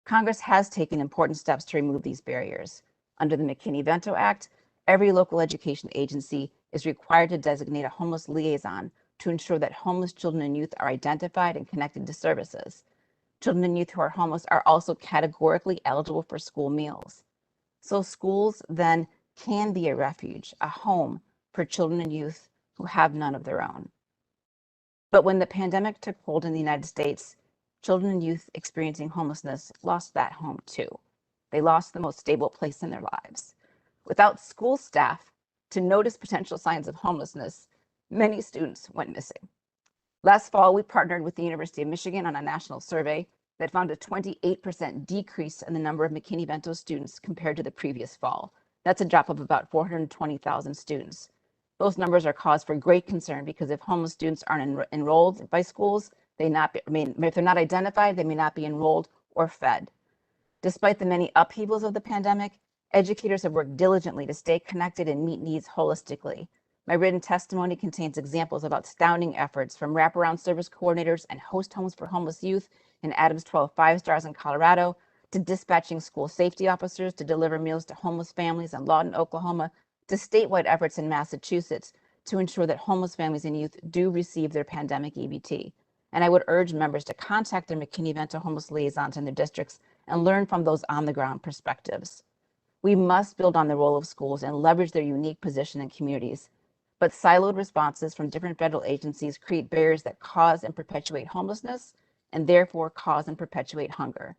Congress has taken important steps to remove these barriers. Under the McKinney-Vento Act, every local education agency is required to designate a homeless liaison to ensure that homeless children and youth are identified and connected to services. Children and youth who are homeless are also categorically eligible for school meals. So schools then can be a refuge, a home for children and youth who have none of their own. But when the pandemic took hold in the United States, children and youth experiencing homelessness lost that home too. They lost the most stable place in their lives. Without school staff to notice potential signs of homelessness, many students went missing. Last fall, we partnered with the University of Michigan on a national survey that found a 28% decrease in the number of McKinney-Vento students compared to the previous fall. That's a drop of about 420,000 students. Those numbers are cause for great concern because if homeless students aren't enrolled by schools, if they're not identified, they may not be enrolled or fed. Despite the many upheavals of the pandemic, educators have worked diligently to stay connected and meet needs holistically. My written testimony contains examples of outstanding efforts from wraparound service coordinators and host homes for homeless youth in Adams 12 5-stars in Colorado, to dispatching school safety officers to deliver meals to homeless families in Lawton, Oklahoma, to statewide efforts in Massachusetts to ensure that homeless families and youth do receive their pandemic EBT. And I would urge members to contact their McKinney-Vento homeless liaisons in their districts and learn from those on-the-ground perspectives. We must build on the role of schools and leverage their unique position in communities. But siloed responses from different federal agencies create barriers that cause and perpetuate homelessness and therefore cause and perpetuate hunger.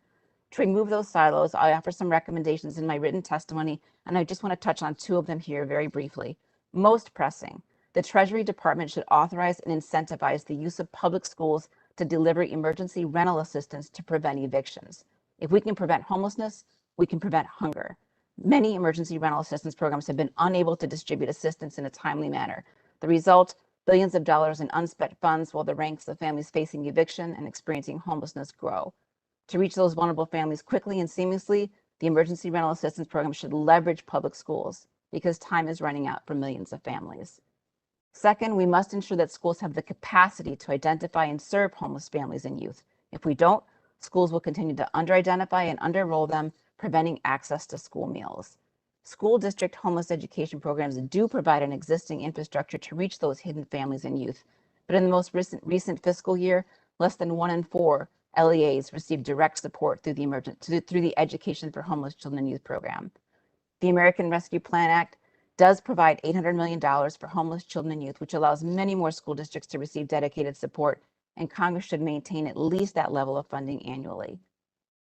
To remove those silos, I offer some recommendations in my written testimony, and I just want to touch on two of them here very briefly. Most pressing, the Treasury Department should authorize and incentivize the use of public schools to deliver emergency rental assistance to prevent evictions. If we can prevent homelessness, we can prevent hunger. Many emergency rental assistance programs have been unable to distribute assistance in a timely manner. The result, billions of dollars in unspent funds while the ranks of families facing eviction and experiencing homelessness grow. To reach those vulnerable families quickly and seamlessly, the emergency rental assistance program should leverage public schools because time is running out for millions of families. Second, we must ensure that schools have the capacity to identify and serve homeless families and youth. If we don't, schools will continue to under-identify and under-enroll them, preventing access to school meals. School district homeless education programs do provide an existing infrastructure to reach those hidden families and youth. But in the most recent fiscal year, less than 1 in 4 LEAs received direct support through the Education for Homeless Children and Youth program. The American Rescue Plan Act does provide $800 million for homeless children and youth, which allows many more school districts to receive dedicated support, and Congress should maintain at least that level of funding annually.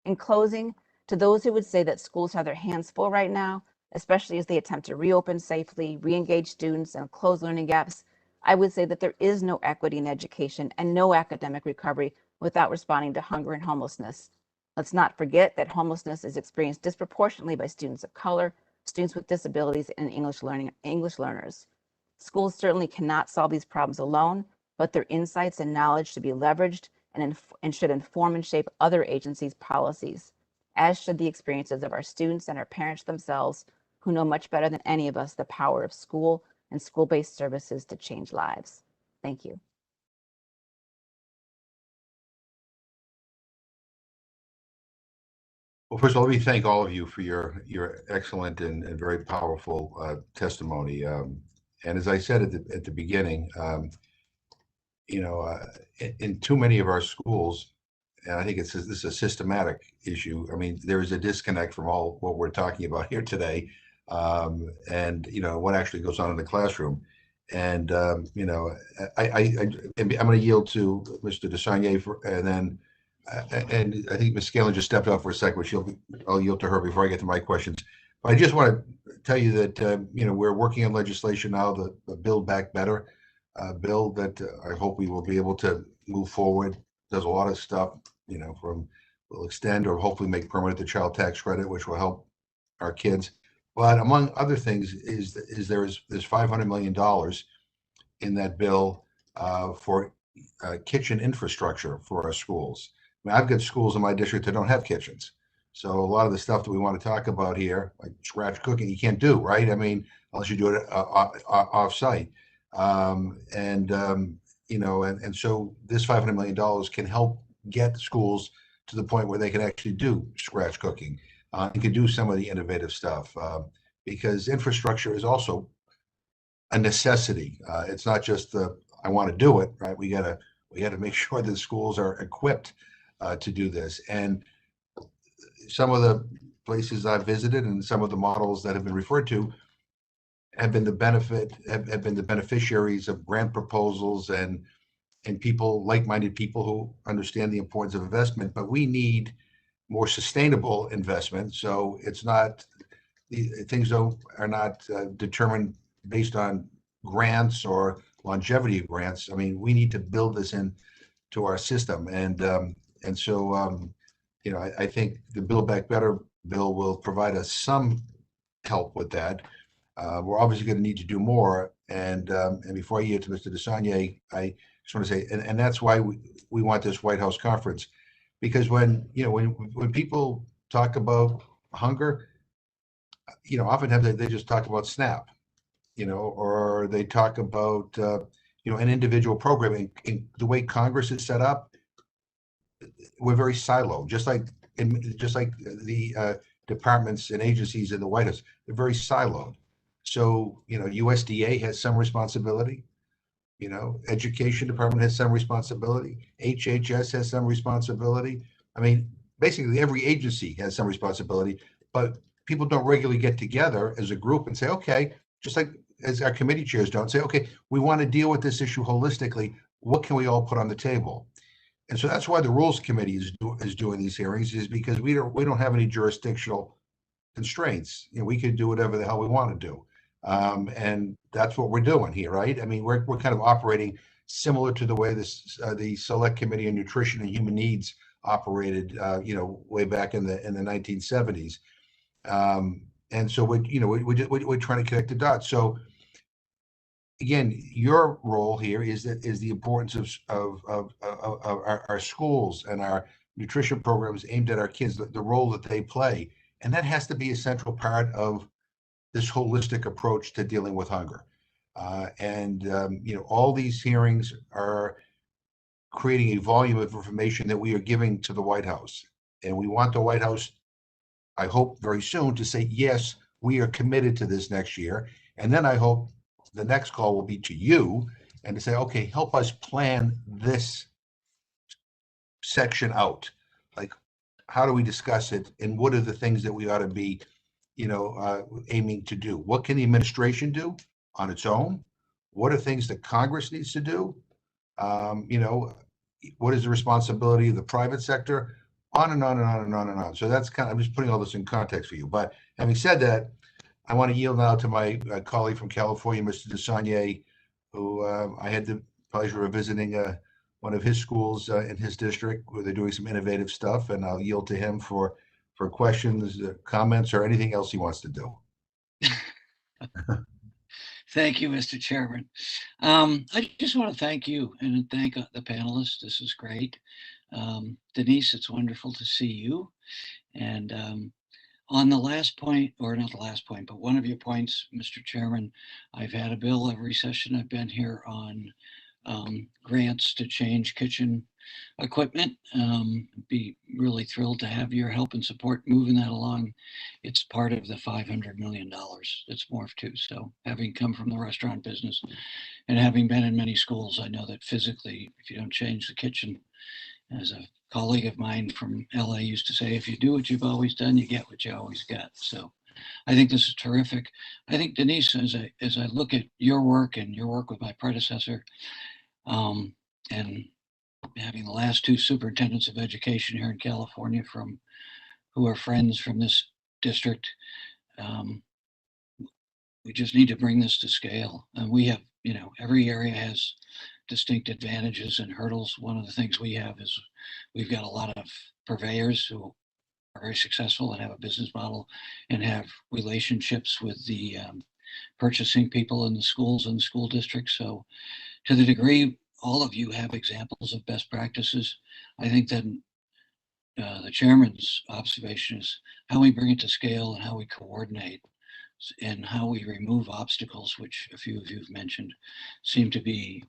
In closing, to those who would say that schools have their hands full right now, especially as they attempt to reopen safely, re-engage students, and close learning gaps, I would say that there is no equity in education and no academic recovery without responding to hunger and homelessness. Let's not forget that homelessness is experienced disproportionately by students of color, students with disabilities, and English learners. Schools certainly cannot solve these problems alone, but their insights and knowledge should be leveraged and should inform and shape other agencies' policies, as should the experiences of our students and our parents themselves, who know much better than any of us the power of school and school-based services to change lives. Thank you. Well, first of all, let me thank all of you for your excellent and very powerful testimony. And as I said at the beginning, in too many of our schools, and I think this is a systematic issue. I mean, there is a disconnect from all what we're talking about here today, and what actually goes on in the classroom. And I'm going to yield to Mr. Desagnier and then. And I think Ms. Scanlon just stepped out for a second, which I'll yield to her before I get to my questions. But I just want to tell you that we're working on legislation now, the Build Back Better bill that I hope we will be able to move forward. Does a lot of stuff, will extend or hopefully make permanent the child tax credit, which will help our kids. But among other things, there's $500 million in that bill for kitchen infrastructure for our schools. I mean, I've got schools in my district that don't have kitchens. So a lot of the stuff that we want to talk about here, like scratch cooking, you can't do, right? I mean, unless you do it off-site. And so this $500 million can help get schools to the point where they can actually do scratch cooking and can do some of the innovative stuff, because infrastructure is also a necessity. It's not just the I want to do it, right? We gotta make sure that schools are equipped to do this. And some of the places I've visited and some of the models that have been referred to have been the beneficiaries of grant proposals and people, like-minded people who understand the importance of investment. But we need more sustainable investment. So it's not things are not determined based on grants or longevity of grants. I mean, we need to build this into our system, and so I think the Build Back Better bill will provide us some help with that. We're obviously going to need to do more, and before I get to Mr. DeSaulnier, I just want to say, and that's why we want this White House conference, because when people talk about hunger, oftentimes they just talk about SNAP, or they talk about an individual program. In the way Congress is set up, we're very siloed, just like the departments and agencies in the White House. They're very siloed. So USDA has some responsibility. Education department has some responsibility. HHS has some responsibility. I mean, basically every agency has some responsibility, but people don't regularly get together as a group and say, okay, just like as our committee chairs don't say, okay, we want to deal with this issue holistically. What can we all put on the table? And so that's why the Rules Committee is doing these hearings, is because we don't have any jurisdictional constraints. We could do whatever the hell we want to do. And that's what we're doing here, right? I mean, we're kind of operating similar to the way the Select Committee on Nutrition and Human Needs operated, way back in the 1970s. And so we're trying to connect the dots. So again, your role here is the importance of our schools and our nutrition programs aimed at our kids, the role that they play, and that has to be a central part of this holistic approach to dealing with hunger. All these hearings are creating a volume of information that we are giving to the White House. And we want the White House, I hope very soon, to say, yes, we are committed to this next year. And then I hope the next call will be to you and to say, okay, help us plan this section out. Like, how do we discuss it? And what are the things that we ought to be aiming to do? What can the administration do on its own? What are things that Congress needs to do? What is the responsibility of the private sector? On and on and on and on and on. So that's I'm just putting all this in context for you. But having said that, I want to yield now to my colleague from California, Mr. DeSaulnier, who I had the pleasure of visiting one of his schools in his district where they're doing some innovative stuff. And I'll yield to him for questions, comments, or anything else he wants to do. Thank you, Mr. Chairman. I just want to thank you and thank the panelists. This is great. Denise, it's wonderful to see you. And on the last point, or not the last point, but one of your points, Mr. Chairman, I've had a bill every session I've been here on grants to change kitchen equipment. Be really thrilled to have your help and support moving that along. It's part of the $500 million that's morphed to. So having come from the restaurant business and having been in many schools, I know that physically, if you don't change the kitchen, as a colleague of mine from LA used to say, if you do what you've always done, you get what you always got. So I think this is terrific. I think, Denise, as I look at your work and your work with my predecessor, and having the last two superintendents of education here in California who are friends from this district, we just need to bring this to scale. And we have, every area has distinct advantages and hurdles. One of the things we have is we've got a lot of purveyors who are very successful and have a business model and have relationships with the purchasing people in the schools and school districts. So to the degree all of you have examples of best practices, I think that the chairman's observation is how we bring it to scale and how we coordinate and how we remove obstacles, which a few of you have mentioned, seem to be,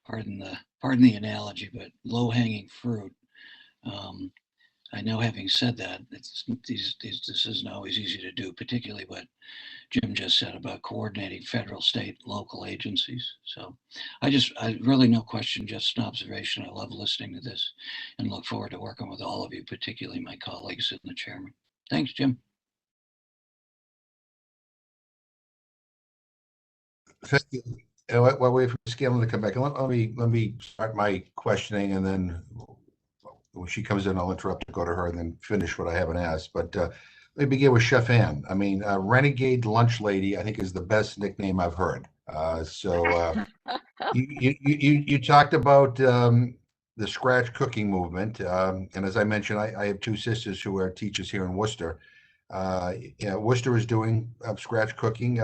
pardon the analogy, but low-hanging fruit I know, having said that, this isn't always easy to do, particularly what Jim just said about coordinating federal, state, local agencies. So I really, no question, just an observation. I love listening to this and look forward to working with all of you, particularly my colleagues and the chairman. Thanks, Jim. Thank you. While we wait for Scanlon to come back, let me start my questioning, and then when she comes in, I'll interrupt to go to her and then finish what I haven't asked. But let me begin with Chef Ann. I mean, Renegade Lunch Lady, I think, is the best nickname I've heard. You talked about the scratch cooking movement, and as I mentioned, I have two sisters who are teachers here in Worcester. Worcester is doing scratch cooking,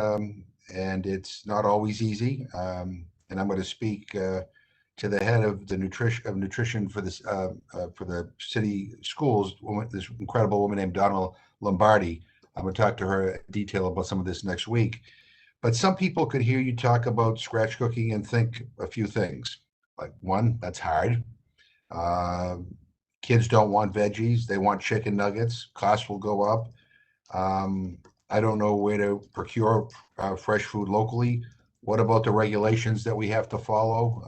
and it's not always easy. And I'm going to speak to the head of the nutrition for this for the city schools, this incredible woman named Donna Lombardi. I'm going to talk to her in detail about some of this next week. But some people could hear you talk about scratch cooking and think a few things. Like, one, that's hard. Kids don't want veggies. They want chicken nuggets. Costs will go up. I don't know where to procure fresh food locally. What about the regulations that we have to follow?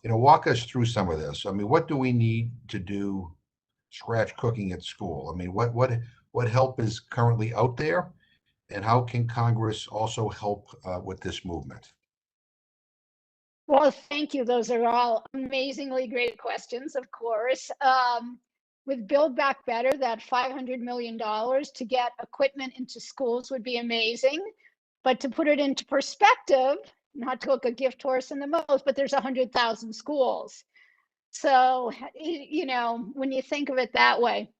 Walk us through some of this. I mean, what do we need to do scratch cooking at school? I mean, what help is currently out there, and how can Congress also help with this movement? Well, thank you. Those are all amazingly great questions, of course. With Build Back Better, that $500 million to get equipment into schools would be amazing. But to put it into perspective, not to look a gift horse in the mouth, but there's 100,000 schools. So, when you think of it that way,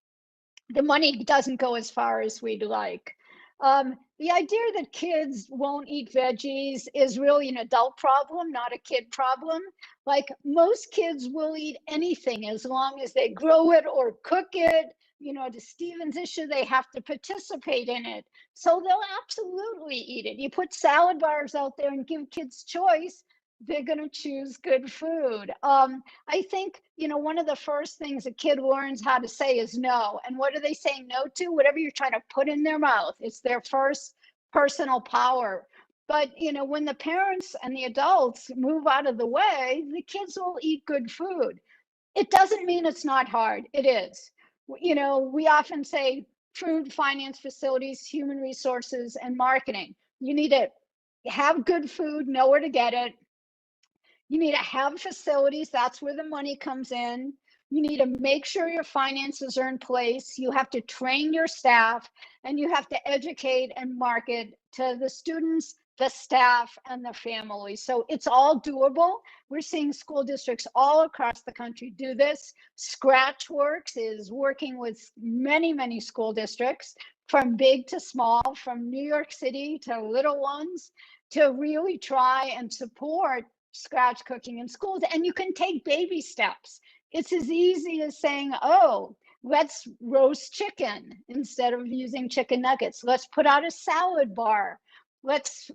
the money doesn't go as far as we'd like. The idea that kids won't eat veggies is really an adult problem, not a kid problem. Like, most kids will eat anything as long as they grow it or cook it. To Stephen's issue, they have to participate in it. So they'll absolutely eat it. You put salad bars out there and give kids choice, they're going to choose good food. I think, one of the first things a kid learns how to say is no. And what are they saying no to? Whatever you're trying to put in their mouth. It's their first personal power. But, when the parents and the adults move out of the way, the kids will eat good food. It doesn't mean it's not hard. It is. We often say food, finance, facilities, human resources, and marketing. You need to have good food, know where to get it. You need to have facilities. That's where the money comes in. You need to make sure your finances are in place. You have to train your staff, and you have to educate and market to the students, the staff, and the families. So it's all doable. We're seeing school districts all across the country do this. Scratchworks is working with many, many school districts, from big to small, from New York City to little ones, to really try and support scratch cooking in schools. And you can take baby steps. It's as easy as saying, oh, let's roast chicken instead of using chicken nuggets. Let's put out a salad bar. Let's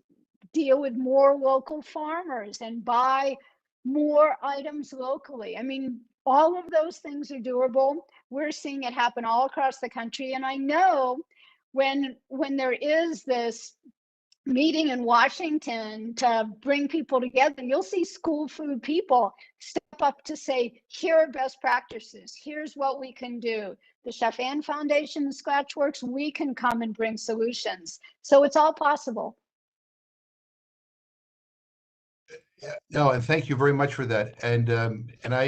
deal with more local farmers and buy more items locally. I mean, all of those things are doable. We're seeing it happen all across the country. And I know when there is this meeting in Washington to bring people together, you'll see school food people step up to say, here are best practices. Here's what we can do. The Chef Ann Foundation and Scratchworks, we can come and bring solutions. So it's all possible. Yeah, no, and thank you very much for that. And I,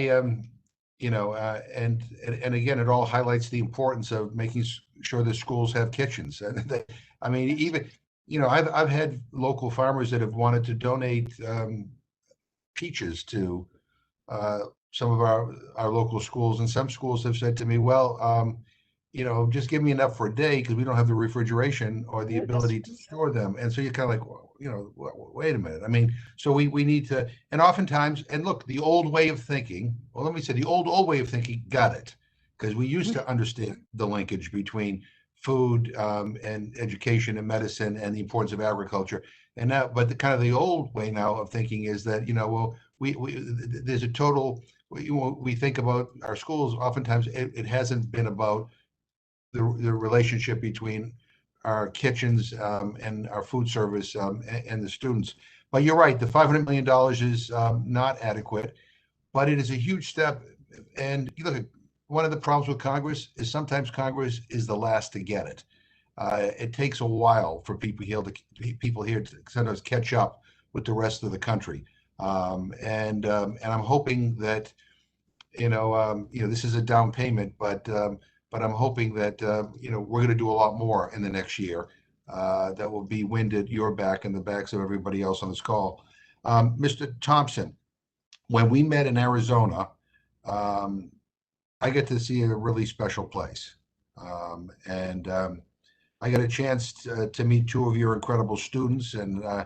and again, it all highlights the importance of making sure the schools have kitchens. And I mean, even, I've had local farmers that have wanted to donate peaches to some of our local schools, and some schools have said to me, well, just give me enough for a day, because we don't have the refrigeration or the ability to store them. And so you're kind of like, wait a minute. I mean, so we need to, and oftentimes, and look, the old way of thinking, well, let me say, the old way of thinking got it, because we used to understand the linkage between food and education and medicine and the importance of agriculture. And now, but the kind of the old way now of thinking is that, well, we there's a total we think about our schools, oftentimes it hasn't been about the relationship between our kitchens and our food service and the students. But you're right, the $500 million is not adequate, but it is a huge step. And you look, one of the problems with Congress is sometimes Congress is the last to get it. It takes a while for people here to sometimes catch up with the rest of the country. And I'm hoping that this is a down payment, but I'm hoping that we're going to do a lot more in the next year that will be wind at your back and the backs of everybody else on this call. Mr. Thompson, when we met in Arizona, I get to see a really special place, and I got a chance to meet two of your incredible students, and I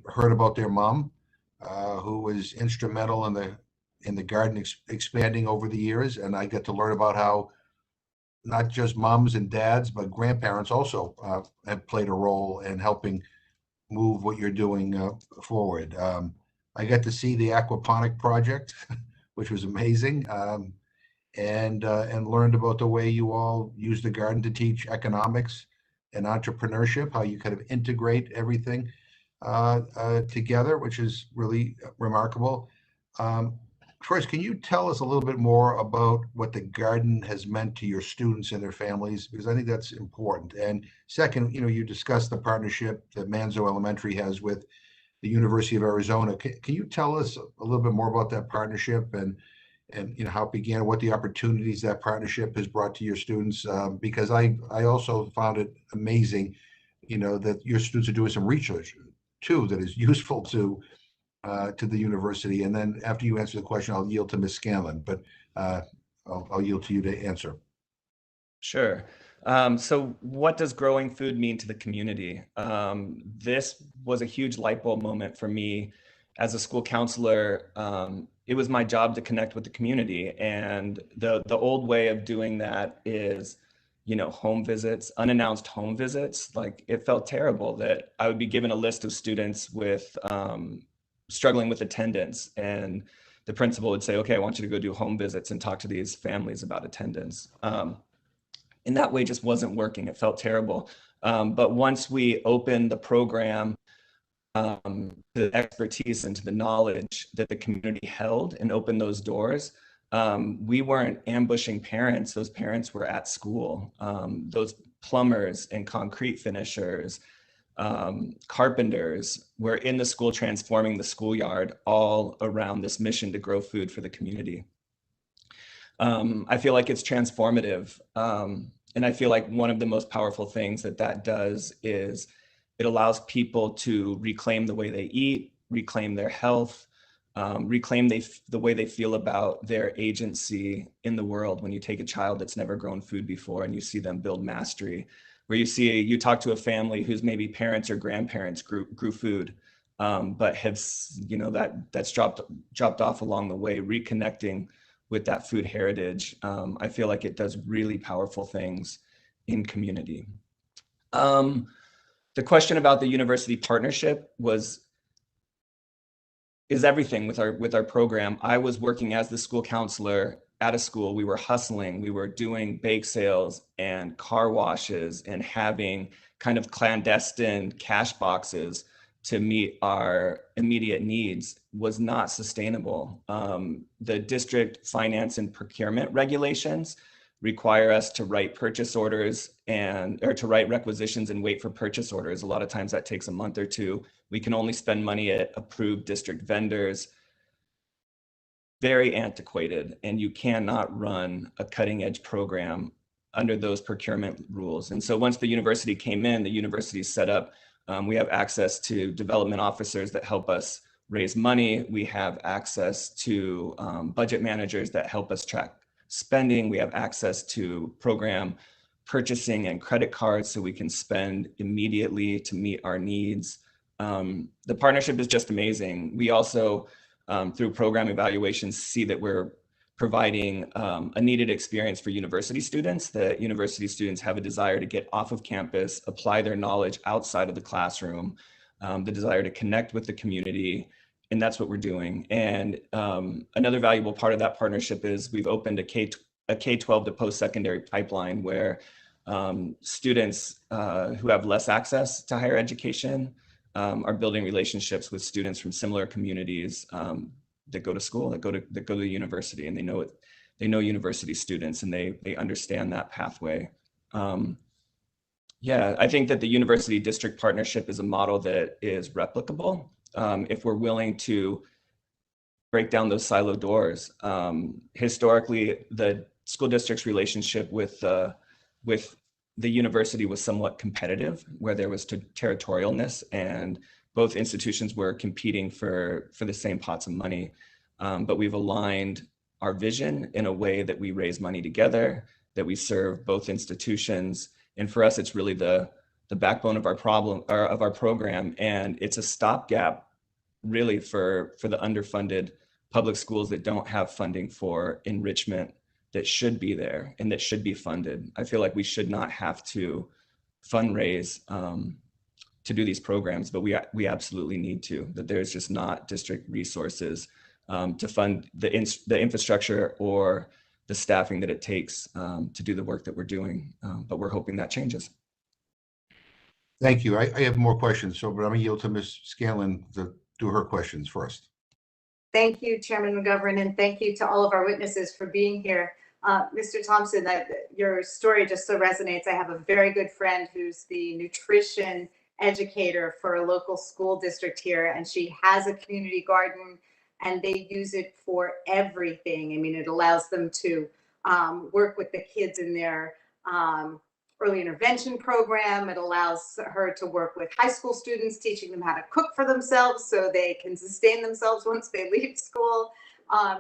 heard about their mom, who was instrumental in the garden expanding over the years, and I get to learn about how not just moms and dads, but grandparents also have played a role in helping move what you're doing forward. I got to see the aquaponic project, which was amazing, and learned about the way you all use the garden to teach economics and entrepreneurship, how you kind of integrate everything together, which is really remarkable. First, can you tell us a little bit more about what the garden has meant to your students and their families? Because I think that's important. And second, you discussed the partnership that Manzo Elementary has with the University of Arizona. Can you tell us a little bit more about that partnership and how it began, what the opportunities that partnership has brought to your students? Because I also found it amazing, that your students are doing some research too that is useful to the university. And then after you answer the question, I'll yield to Ms. Scanlon, but I'll yield to you to answer. Sure. So what does growing food mean to the community? This was a huge light bulb moment for me as a school counselor. It was my job to connect with the community, and the old way of doing that is, home visits, unannounced home visits. Like, it felt terrible that I would be given a list of students with struggling with attendance, and the principal would say, okay, I want you to go do home visits and talk to these families about attendance. And that way just wasn't working. It felt terrible. But once we opened the program to the expertise and to the knowledge that the community held and opened those doors, we weren't ambushing parents. Those parents were at school. Those plumbers and concrete finishers, carpenters were in the school transforming the schoolyard, all around this mission to grow food for the community. I feel like it's transformative. And I feel like one of the most powerful things that does is it allows people to reclaim the way they eat, reclaim their health, reclaim the way they feel about their agency in the world. When you take a child that's never grown food before and you see them build mastery, where you talk to a family whose maybe parents or grandparents grew food, but have, that's dropped off along the way, reconnecting with that food heritage. I feel like it does really powerful things in community. The question about the university partnership is everything with our program. I was working as the school counselor at a school. We were hustling, we were doing bake sales and car washes and having kind of clandestine cash boxes to meet our immediate needs was not sustainable. The district finance and procurement regulations require us to write purchase orders or to write requisitions and wait for purchase orders. A lot of times that takes a month or two. We can only spend money at approved district vendors. Very antiquated, and you cannot run a cutting edge program under those procurement rules. And so once the university came in, the university set up, we have access to development officers that help us raise money. We have access to budget managers that help us track spending. We have access to program purchasing and credit cards so we can spend immediately to meet our needs. The partnership is just amazing. We also, through program evaluations, see that we're providing a needed experience for university students, that university students have a desire to get off of campus, apply their knowledge outside of the classroom, the desire to connect with the community, that's what we're doing. And another valuable part of that partnership is we've opened a K-12 to post-secondary pipeline where students who have less access to higher education are building relationships with students from similar communities that go to school, that go to university, and they know university students, and they understand that pathway. Yeah, I think that the university district partnership is a model that is replicable if we're willing to break down those silo doors. Historically, the school district's relationship with the university was somewhat competitive, where there was territorialness, and both institutions were competing for the same pots of money. But we've aligned our vision in a way that we raise money together, that we serve both institutions. And for us, it's really the backbone of our program. And it's a stopgap really for the underfunded public schools that don't have funding for enrichment that should be there and that should be funded. I feel like we should not have to fundraise to do these programs, but we absolutely need to, that there's just not district resources to fund the infrastructure or the staffing that it takes to do the work that we're doing. But we're hoping that changes. Thank you. I have more questions, but I'm going to yield to Ms. Scanlon to do her questions first. Thank you, Chairman McGovern, and thank you to all of our witnesses for being here. Mr. Thompson, your story just so resonates. I have a very good friend who's the nutrition educator for a local school district here, and she has a community garden, and they use it for everything. I mean, it allows them to work with the kids in their early intervention program. It allows her to work with high school students, teaching them how to cook for themselves so they can sustain themselves once they leave school.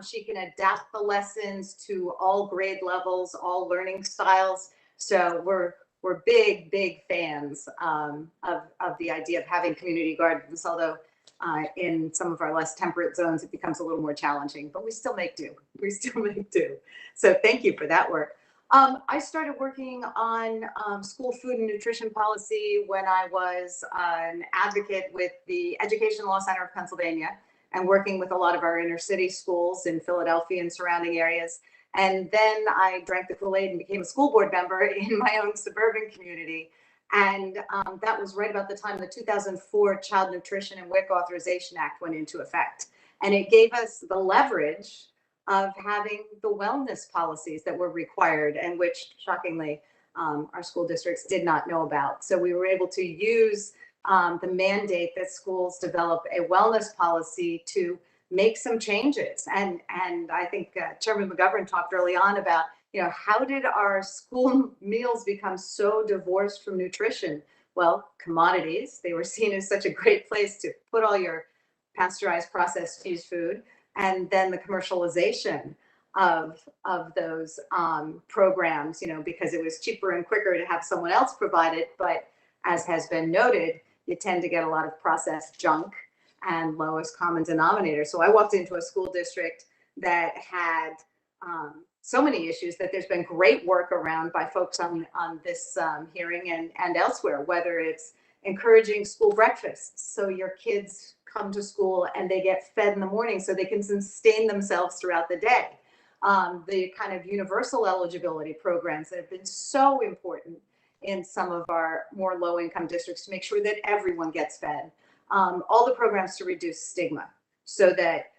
She can adapt the lessons to all grade levels, all learning styles. So we're big fans of the idea of having community gardens, although in some of our less temperate zones, it becomes a little more challenging, but we still make do. So thank you for that work. I started working on school food and nutrition policy when I was an advocate with the Education Law Center of Pennsylvania and working with a lot of our inner city schools in Philadelphia and surrounding areas. And then I drank the Kool-Aid and became a school board member in my own suburban community. And that was right about the time the 2004 Child Nutrition and WIC Authorization Act went into effect. And it gave us the leverage of having the wellness policies that were required and which, shockingly, our school districts did not know about. So we were able to use the mandate that schools develop a wellness policy to make some changes. And I think Chairman McGovern talked early on about, how did our school meals become so divorced from nutrition? Well, commodities. They were seen as such a great place to put all your pasteurized, processed cheese food. And then the commercialization of those programs, because it was cheaper and quicker to have someone else provide it. But as has been noted, you tend to get a lot of processed junk and lowest common denominator. So I walked into a school district that had so many issues that there's been great work around by folks on this hearing and elsewhere, whether it's encouraging school breakfasts. So your kids come to school and they get fed in the morning so they can sustain themselves throughout the day. The kind of universal eligibility programs that have been so important in some of our more low-income districts to make sure that everyone gets fed. All the programs to reduce stigma so that,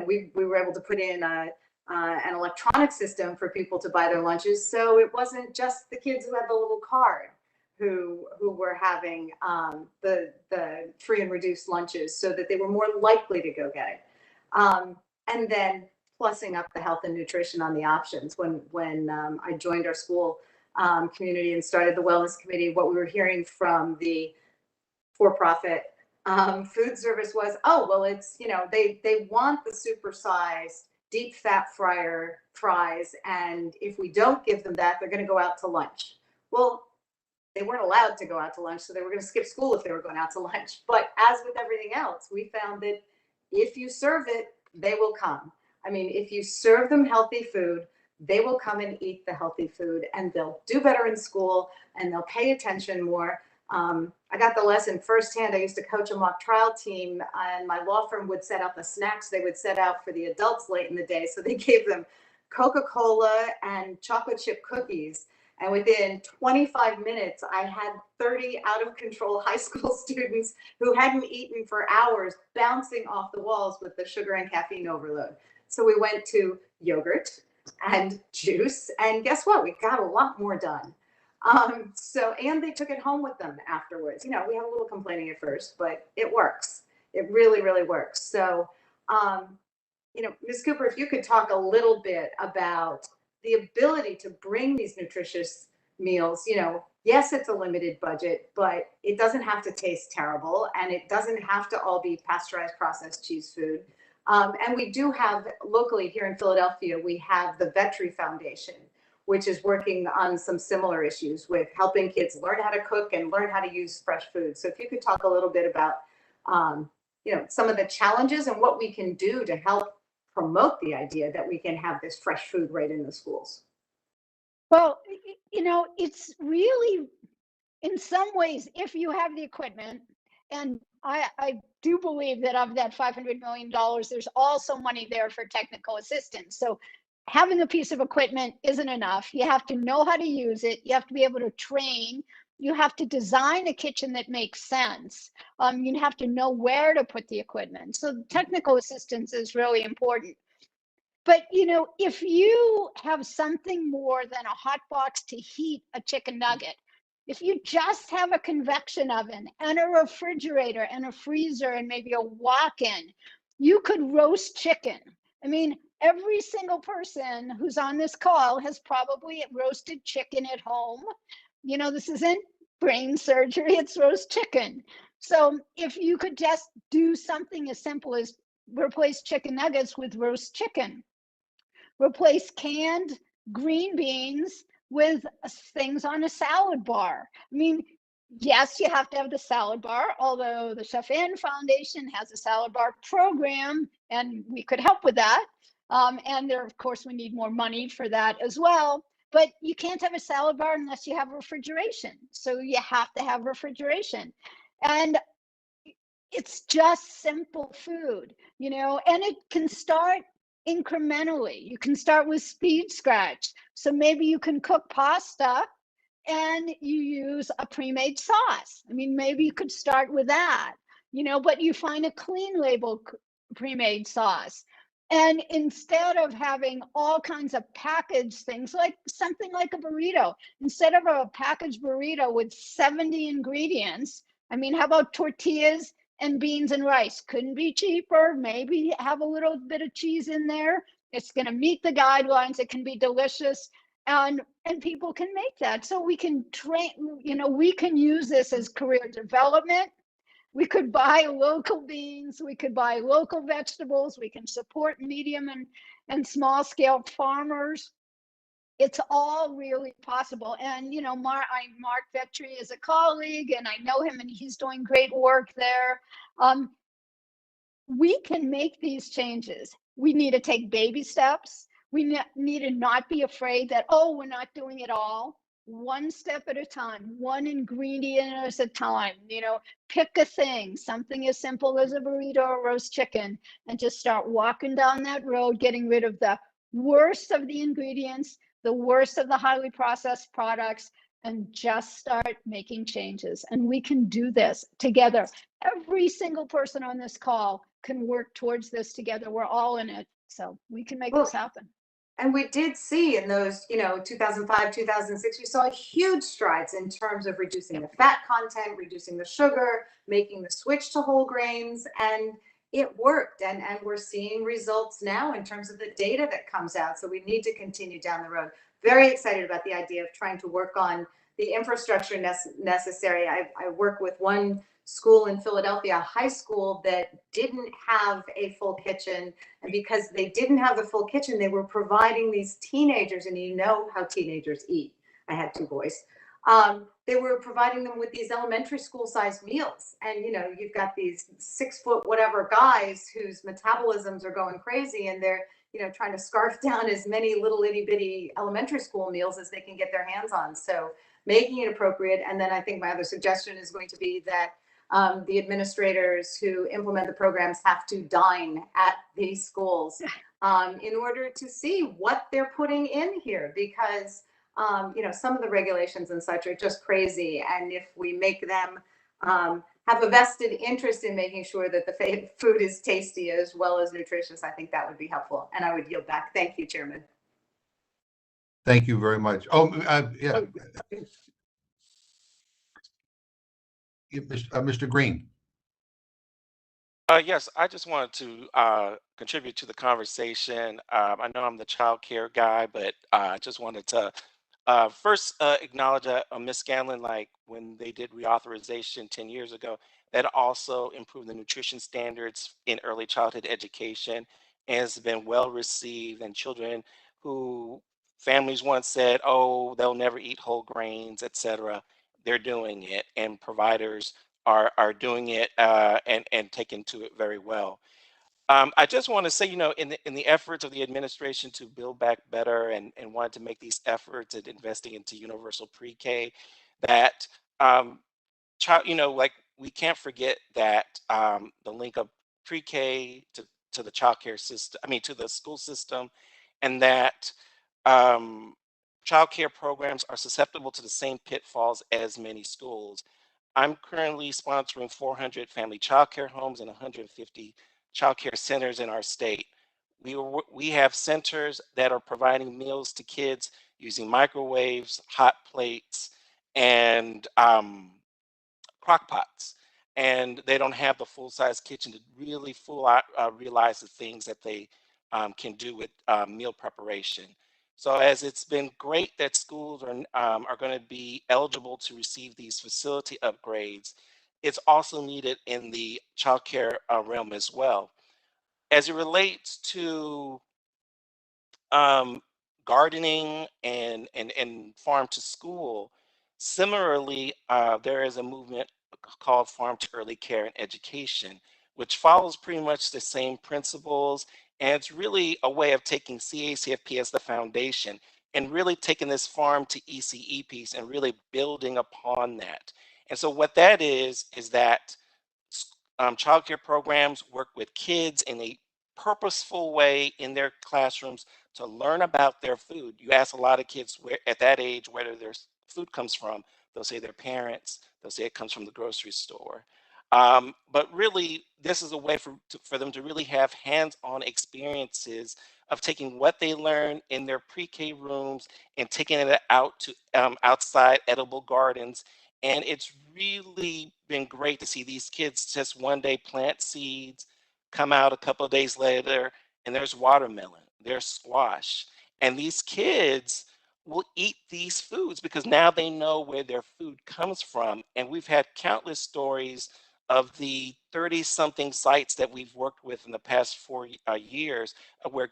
we were able to put in an electronic system for people to buy their lunches. So it wasn't just the kids who had the little card who were having the free and reduced lunches, so that they were more likely to go get it. And then plussing up the health and nutrition on the options. When I joined our school community and started the wellness committee, what we were hearing from the for-profit food service was, it's, they want the supersized deep fat fries, and if we don't give them that, they're going to go out to lunch. Well, they weren't allowed to go out to lunch, so they were going to skip school if they were going out to lunch. But as with everything else, we found that if you serve it, they will come. I mean, if you serve them healthy food, they will come and eat the healthy food, and they'll do better in school, and they'll pay attention more. I got the lesson firsthand. I used to coach a mock trial team, and my law firm would set out the snacks they would set out for the adults late in the day. So they gave them Coca-Cola and chocolate chip cookies. And within 25 minutes, I had 30 out of control high school students who hadn't eaten for hours bouncing off the walls with the sugar and caffeine overload. So we went to yogurt and juice, and guess what? We got a lot more done. And they took it home with them afterwards. You know, we had a little complaining at first, but it works. It really, really works. So, you know, Ms. Cooper, if you could talk a little bit about the ability to bring these nutritious meals, you know, yes, it's a limited budget, but it doesn't have to taste terrible, and it doesn't have to all be pasteurized processed cheese food. And we do have locally here in Philadelphia, we have the Vetri Foundation, which is working on some similar issues with helping kids learn how to cook and learn how to use fresh food. So if you could talk a little bit about, you know, some of the challenges and what we can do to help promote the idea that we can have this fresh food right in the schools. Well, you know, it's really, in some ways, if you have the equipment, and I do believe that of that $500 million, there's also money there for technical assistance. So having a piece of equipment isn't enough. You have to know how to use it. You have to be able to train. You have to design a kitchen that makes sense. You have to know where to put the equipment. So technical assistance is really important. But, you know, if you have something more than a hot box to heat a chicken nugget, if you just have a convection oven and a refrigerator and a freezer and maybe a walk-in, you could roast chicken. I mean, every single person who's on this call has probably roasted chicken at home. You know, this isn't brain surgery, it's roast chicken. So if you could just do something as simple as replace chicken nuggets with roast chicken, replace canned green beans with things on a salad bar. I mean, yes, you have to have the salad bar, although the Chef Ann Foundation has a salad bar program, and we could help with that. And there, of course, we need more money for that as well. But you can't have a salad bar unless you have refrigeration. So you have to have refrigeration. And it's just simple food, you know, and it can start incrementally. You can start with speed scratch. So maybe you can cook pasta and you use a pre-made sauce. I mean, maybe you could start with that, you know, but you find a clean label pre-made sauce. And instead of having all kinds of packaged things, like something like a burrito, instead of a packaged burrito with 70 ingredients, I mean, how about tortillas and beans and rice? Couldn't be cheaper. Maybe have a little bit of cheese in there. It's going to meet the guidelines. It can be delicious. And people can make that. So we can train, you know, we can use this as career development. We could buy local beans. We could buy local vegetables. We can support medium and small scale farmers. It's all really possible. And, you know, Mark Vetri is a colleague, and I know him, and he's doing great work there. We can make these changes. We need to take baby steps. We need to not be afraid that, oh, we're not doing it all. One step at a time, one ingredient at a time, you know, pick a thing, something as simple as a burrito or roast chicken, and just start walking down that road, getting rid of the worst of the ingredients, the worst of the highly processed products, and just start making changes. And we can do this together. Every single person on this call can work towards this together. We're all in it. So we can make this happen. And we did see in those, you know, 2005, 2006, we saw huge strides in terms of reducing the fat content, reducing the sugar, making the switch to whole grains, and it worked. And we're seeing results now in terms of the data that comes out. So we need to continue down the road. Very excited about the idea of trying to work on the infrastructure necessary. I work with one school in Philadelphia, a high school that didn't have a full kitchen. And because they didn't have the full kitchen, they were providing these teenagers, and you know how teenagers eat. I had two boys. They were providing them with these elementary school sized meals. And, you know, you've got these 6 foot whatever guys whose metabolisms are going crazy, and they're, you know, trying to scarf down as many little itty bitty elementary school meals as they can get their hands on. So making it appropriate. And then I think my other suggestion is going to be that the administrators who implement the programs have to dine at these schools in order to see what they're putting in here, because some of the regulations and such are just crazy. And if we make them have a vested interest in making sure that the food is tasty as well as nutritious, I think that would be helpful. And I would yield back. Thank you, Chairman. Thank you very much. Oh, yeah. Mr. Green. Yes, I just wanted to contribute to the conversation. I know I'm the child care guy, but I just wanted to first acknowledge Ms. Scanlon, like when they did reauthorization 10 years ago, that also improved the nutrition standards in early childhood education and has been well received. And children who families once said, oh, they'll never eat whole grains, etc., they're doing it, and providers are doing it and taking to it very well. I just want to say, in the efforts of the administration to build back better and wanted to make these efforts at investing into universal pre-K, that child, like we can't forget that the link of pre-K to the child care system, to the school system, and that child care programs are susceptible to the same pitfalls as many schools. I'm currently sponsoring 400 family child care homes and 150 child care centers in our state. We have centers that are providing meals to kids using microwaves, hot plates, and crock pots. And they don't have the full-size kitchen to really realize the things that they can do with meal preparation. So as it's been great that schools are going to be eligible to receive these facility upgrades, it's also needed in the childcare realm as well. As it relates to gardening and farm to school, similarly, there is a movement called Farm to Early Care and Education, which follows pretty much the same principles. And it's really a way of taking CACFP as the foundation and really taking this farm to ECE piece and really building upon that. And so what that is that childcare programs work with kids in a purposeful way in their classrooms to learn about their food. You ask a lot of kids at that age where their food comes from. They'll say their parents. They'll say it comes from the grocery store. But really, this is a way for them to really have hands-on experiences of taking what they learn in their pre-K rooms and taking it out to outside edible gardens. And it's really been great to see these kids just one day plant seeds, come out a couple of days later, and there's watermelon, there's squash. And these kids will eat these foods because now they know where their food comes from. And we've had countless stories of the 30-something sites that we've worked with in the past 4 years where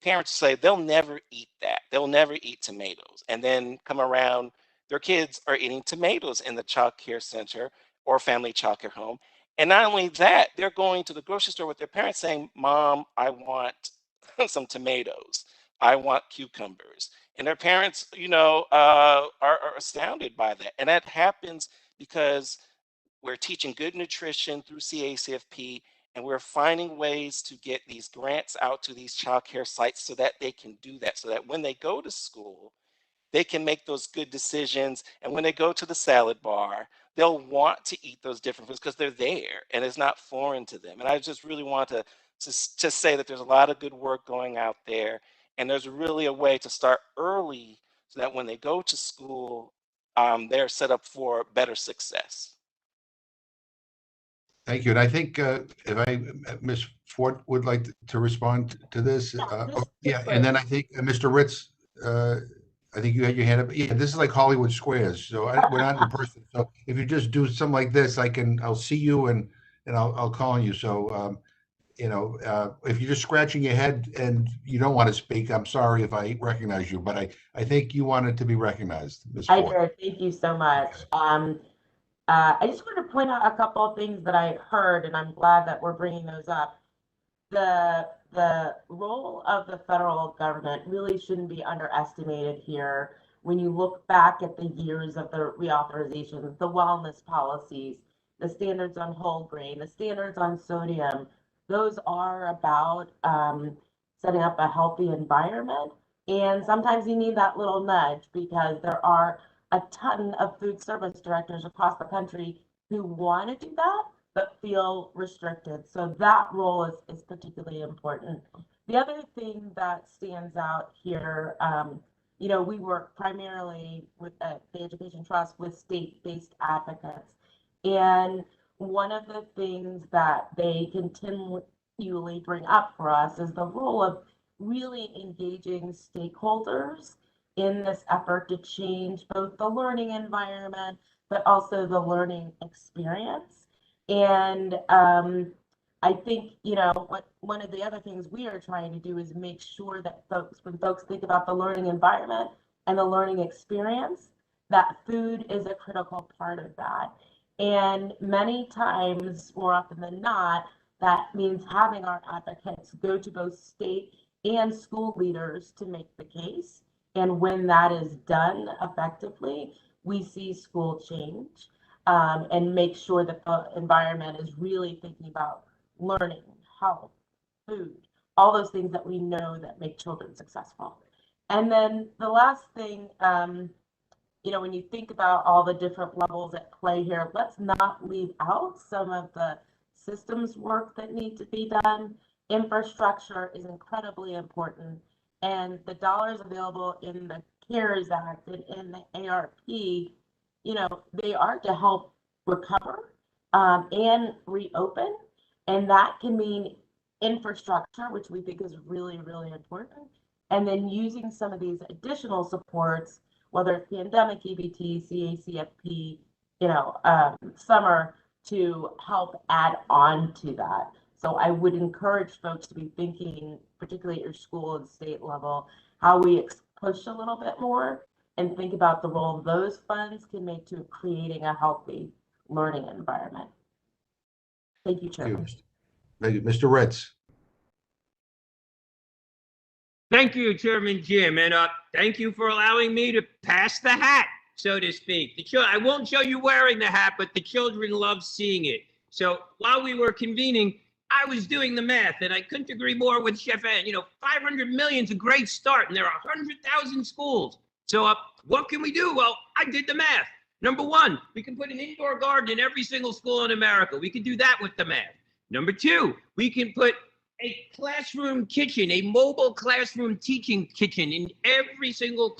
parents say they'll never eat that. They'll never eat tomatoes. And then come around, their kids are eating tomatoes in the child care center or family child care home. And not only that, they're going to the grocery store with their parents saying, Mom, I want some tomatoes. I want cucumbers. And their parents, are astounded by that. And that happens because we're teaching good nutrition through CACFP, and we're finding ways to get these grants out to these childcare sites so that they can do that, so that when they go to school, they can make those good decisions. And when they go to the salad bar, they'll want to eat those different foods because they're there and it's not foreign to them. And I just really want to just say that there's a lot of good work going out there. And there's really a way to start early so that when they go to school, they're set up for better success. Thank you. And I think Ms. Ford would like to respond to this. Yeah, and then I think Mr. Ritz, I think you had your hand up. Yeah, this is like Hollywood Squares. So we're not in person. So if you just do something like this, I'll see you and I'll call on you. So if you're just scratching your head and you don't want to speak, I'm sorry if I recognize you, but I think you wanted to be recognized, Ms. Ford. I did. Thank you so much. I just want to point out a couple of things that I heard, and I'm glad that we're bringing those up. The role of the federal government really shouldn't be underestimated here. when you look back at the years of the reauthorizations, the wellness policies, the standards on whole grain, the standards on sodium, those are about setting up a healthy environment. And sometimes you need that little nudge because there are a ton of food service directors across the country who want to do that, but feel restricted. So that role is particularly important. The other thing that stands out here, you know, we work primarily with the Education Trust with state-based advocates. And one of the things that they continually bring up for us is the role of really engaging stakeholders in this effort to change both the learning environment, but also the learning experience. And I think, you know, one of the other things we are trying to do is make sure that when folks think about the learning environment and the learning experience, that food is a critical part of that. And many times, more often than not, that means having our advocates go to both state and school leaders to make the case. And when that is done effectively, we see school change and make sure that the environment is really thinking about learning, health, food, all those things that we know that make children successful. And then the last thing, you know, when you think about all the different levels at play here, let's not leave out some of the systems work that need to be done. Infrastructure is incredibly important, and the dollars available in the CARES Act and in the ARP, you know, they are to help recover and reopen, and that can mean infrastructure, which we think is really, really important, and then using some of these additional supports, whether it's pandemic EBT, CACFP, you know, summer, to help add on to that. So I would encourage folks to be thinking, particularly at your school and state level, how we push a little bit more and think about the role those funds can make to creating a healthy learning environment. Thank you, Chairman. Thank you. Mr. Ritz. Thank you, Chairman Jim, and thank you for allowing me to pass the hat, so to speak. I won't show you wearing the hat, but the children love seeing it. So while we were convening, I was doing the math, and I couldn't agree more with Chef Ann. You know, 500 million is a great start, and there are 100,000 schools. So what can we do? Well, I did the math. Number one, we can put an indoor garden in every single school in America. We can do that with the math. Number two, we can put a classroom kitchen, a mobile classroom teaching kitchen in every single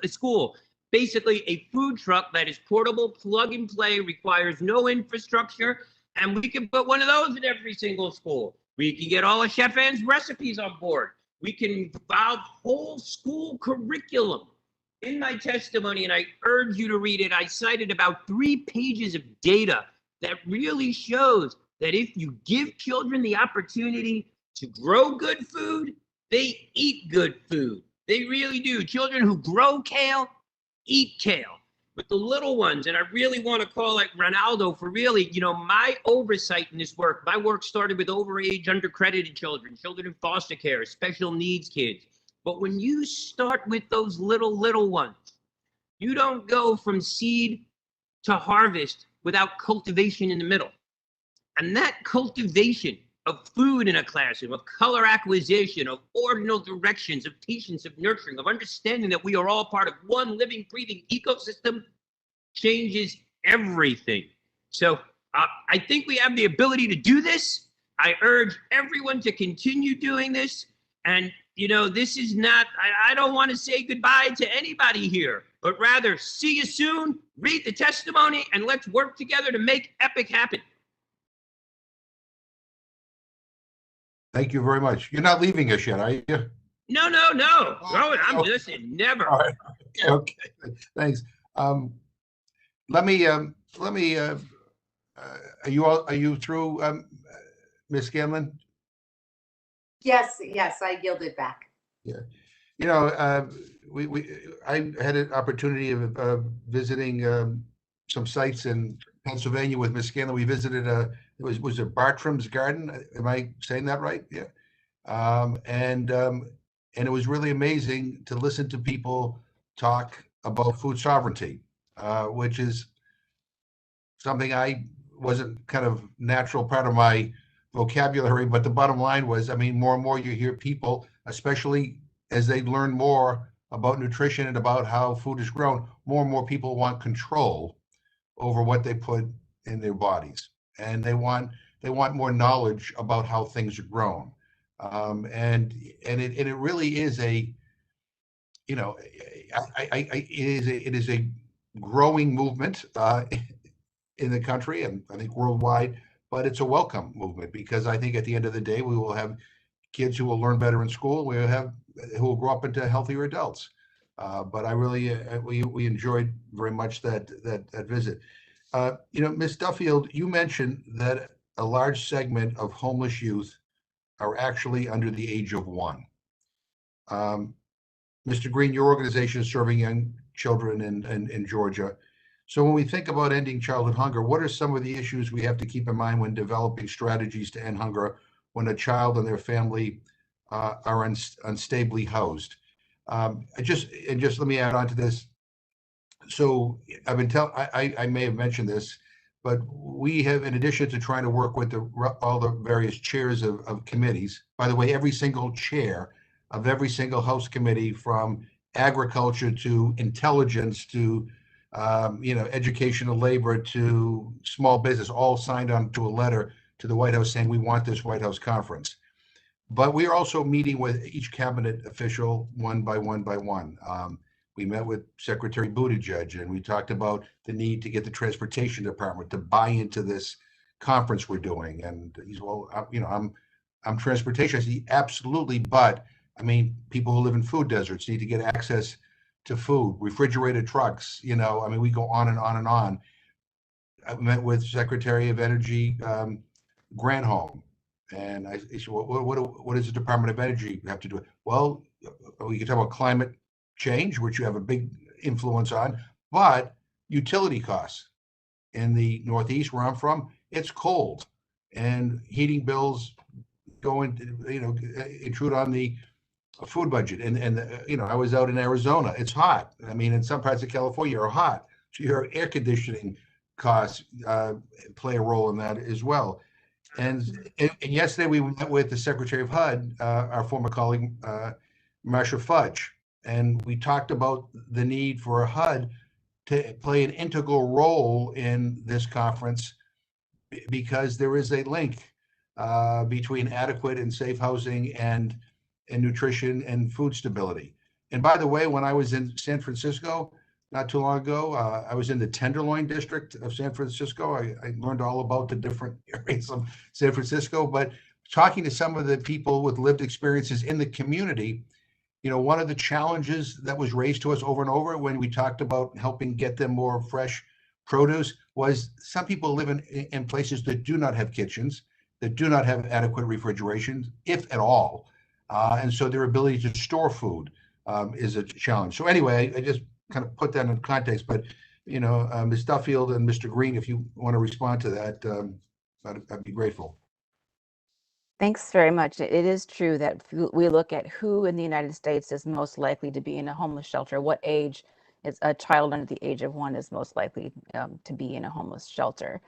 school. Basically a food truck that is portable, plug and play, requires no infrastructure, and we can put one of those in every single school. We can get all of Chef Ann's recipes on board. We can involve whole school curriculum. In my testimony, and I urge you to read it, I cited about 3 pages of data that really shows that if you give children the opportunity to grow good food, they eat good food. They really do. Children who grow kale, eat kale. But the little ones, and I really want to call it Ronaldo for really, you know, my oversight in this work. My work started with overage, undercredited children, children in foster care, special needs kids. But when you start with those little ones, you don't go from seed to harvest without cultivation in the middle. And that cultivation of food in a classroom, of color acquisition, of ordinal directions, of patience, of nurturing, of understanding that we are all part of one living, breathing ecosystem changes everything. So I think we have the ability to do this. I urge everyone to continue doing this. And, you know, this is not, I don't want to say goodbye to anybody here, but rather see you soon, read the testimony, and let's work together to make EPIC happen. Thank you very much. You're not leaving us yet, are you? No. Oh, I'm okay. listen, never. All right. Okay. Thanks. Let me. Are you through, Ms. Scanlon? Yes, I yielded back. Yeah. You know, I had an opportunity of visiting some sites in Pennsylvania with Ms. Scanlon. We visited was it Bartram's Garden? Am I saying that right? Yeah. And it was really amazing to listen to people talk about food sovereignty, which is something I wasn't kind of natural part of my vocabulary, but the bottom line was, I mean, more and more you hear people, especially as they learn more about nutrition and about how food is grown, more and more people want control over what they put in their bodies, and they want more knowledge about how things are grown, and it really is a, you know, it is a growing movement in the country, and I think worldwide, but it's a welcome movement because I think at the end of the day we will have kids who will learn better in school. We will have who will grow up into healthier adults. But I really we enjoyed very much that visit. Ms. Duffield, you mentioned that a large segment of homeless youth are actually under the age of 1. Mr. Green, your organization is serving young children in Georgia. So when we think about ending childhood hunger, what are some of the issues we have to keep in mind when developing strategies to end hunger when a child and their family are unstably housed? Just let me add on to this. So I've been I may have mentioned this, but we have, in addition to trying to work with all the various chairs of committees, by the way, every single chair of every single House committee, from agriculture to intelligence to educational labor to small business, all signed on to a letter to the White House saying we want this White House conference. But we are also meeting with each cabinet official one by one by one. We met with Secretary Buttigieg, and we talked about the need to get the transportation department to buy into this conference we're doing. And he's, well, I'm transportation. I said, absolutely, but I mean, people who live in food deserts need to get access to food, refrigerated trucks. We go on and on and on. I met with Secretary of Energy Granholm, and I said, what does the Department of Energy have to do? Well, we can talk about climate change, which you have a big influence on, but utility costs in the Northeast, where I'm from, it's cold, and heating bills intrude on the food budget. And I was out in Arizona. It's hot. I mean, in some parts of California are hot. So your air conditioning costs play a role in that as well. And yesterday we met with the Secretary of HUD, our former colleague, Marsha Fudge, and we talked about the need for HUD to play an integral role in this conference because there is a link between adequate and safe housing and nutrition and food stability. And by the way, when I was in San Francisco not too long ago, I was in the Tenderloin district of San Francisco. I learned all about the different areas of San Francisco, but talking to some of the people with lived experiences in the community, one of the challenges that was raised to us over and over when we talked about helping get them more fresh produce was some people live in places that do not have kitchens, that do not have adequate refrigeration, if at all. And so their ability to store food is a challenge. So anyway, I just kind of put that in context, but Ms. Duffield and Mr. Green, if you want to respond to that, I'd be grateful. Thanks very much. It is true that we look at who in the United States is most likely to be in a homeless shelter. What age is a child under the age of 1 is most likely to be in a homeless shelter.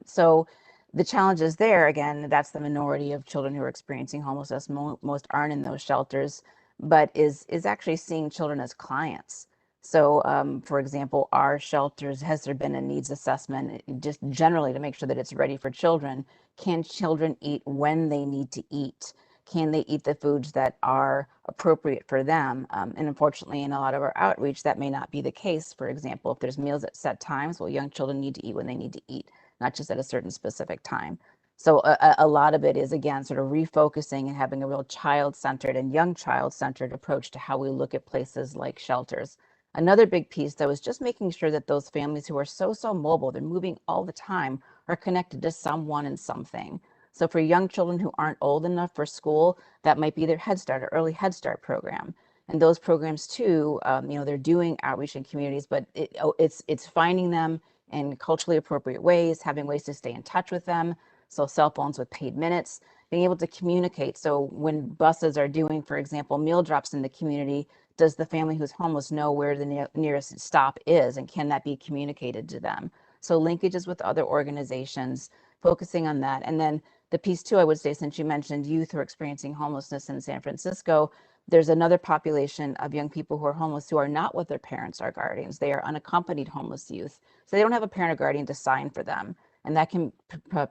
So the challenge is there, again, that's the minority of children who are experiencing homelessness. Most aren't in those shelters, but is actually seeing children as clients. So, for example, our shelters, has there been a needs assessment just generally to make sure that it's ready for children? Can children eat when they need to eat? Can they eat the foods that are appropriate for them? And unfortunately, in a lot of our outreach, that may not be the case. For example, if there's meals at set times, well, young children need to eat when they need to eat, not just at a certain specific time. So a lot of it is, again, sort of refocusing and having a real child-centered and young child-centered approach to how we look at places like shelters. Another big piece, though, is just making sure that those families who are so mobile, they're moving all the time, are connected to someone and something. So for young children who aren't old enough for school, that might be their Head Start or early Head Start program. And those programs too, they're doing outreach in communities, but it's finding them in culturally appropriate ways, having ways to stay in touch with them. So cell phones with paid minutes, being able to communicate. So when buses are doing, for example, meal drops in the community, does the family who's homeless know where the nearest stop is, and can that be communicated to them? So linkages with other organizations, focusing on that. And then the piece too, I would say, since you mentioned youth who are experiencing homelessness in San Francisco, there's another population of young people who are homeless who are not with their parents or guardians. They are unaccompanied homeless youth. So they don't have a parent or guardian to sign for them. And that can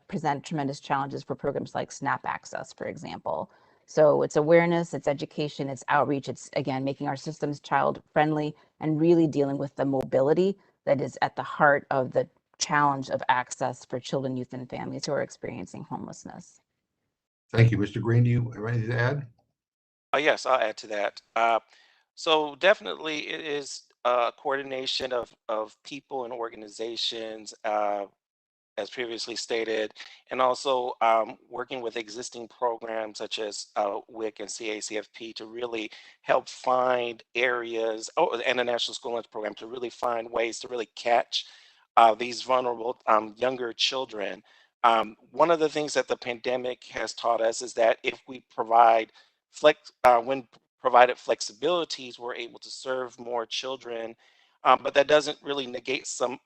present tremendous challenges for programs like SNAP Access, for example. So it's awareness, it's education, it's outreach, it's, again, making our systems child friendly and really dealing with the mobility that is at the heart of the challenge of access for children, youth, and families who are experiencing homelessness. Thank you. Mr. Green, do you have anything to add? Yes, I'll add to that. So definitely it is a coordination of people and organizations, as previously stated, and also working with existing programs such as WIC and CACFP to really help find areas, and the National School Lunch Program, to really find ways to really catch these vulnerable younger children. One of the things that the pandemic has taught us is that if we provide when provided flexibilities, we're able to serve more children. But that doesn't really negate some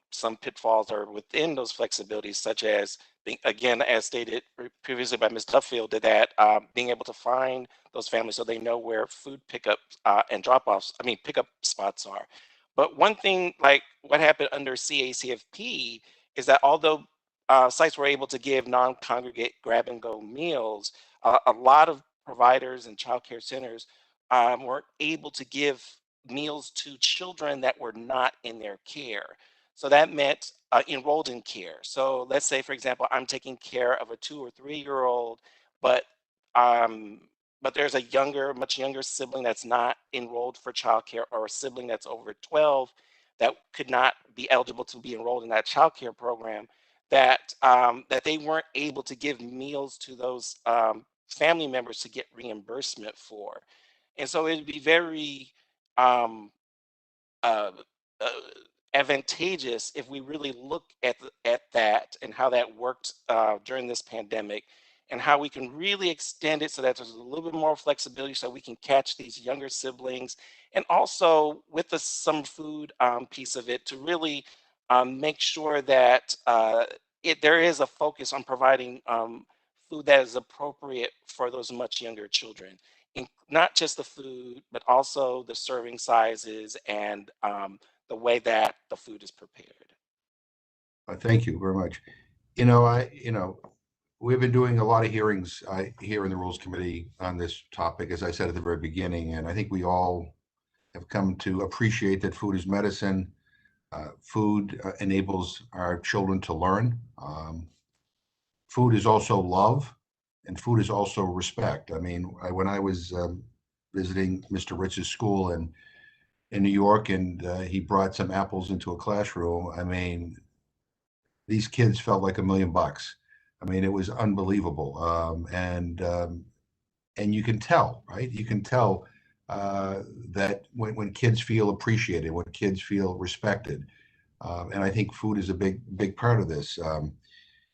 pitfalls that are within those flexibilities, such as again, as stated previously by Ms. Duffield, that being able to find those families so they know where food pickup and pickup spots are. But one thing, like what happened under CACFP, is that although sites were able to give non-congregate grab-and-go meals, a lot of providers and child care centers weren't able to give meals to children that were not in their care. So that meant enrolled in care. So let's say, for example, I'm taking care of a 2 or 3-year-old, but um, but there's a much younger sibling that's not enrolled for childcare, or a sibling that's over 12 that could not be eligible to be enrolled in that childcare program. That they weren't able to give meals to those family members to get reimbursement for. And so it'd be very um, uh, uh, advantageous if we really look at that and how that worked during this pandemic, and how we can really extend it so that there's a little bit more flexibility so we can catch these younger siblings, and also with the some food piece of it, to really make sure that there is a focus on providing food that is appropriate for those much younger children, not just the food, but also the serving sizes and the way that the food is prepared. Thank you very much. We've been doing a lot of hearings here in the Rules Committee on this topic, as I said at the very beginning, and I think we all have come to appreciate that food is medicine. Food enables our children to learn. Food is also love, and food is also respect. I mean, when I was visiting Mr. Ritz's school in New York, and he brought some apples into a classroom, I mean, these kids felt like $1,000,000. I mean, it was unbelievable. And you can tell, right? You can tell that when kids feel appreciated, when kids feel respected. And I think food is a big part of this.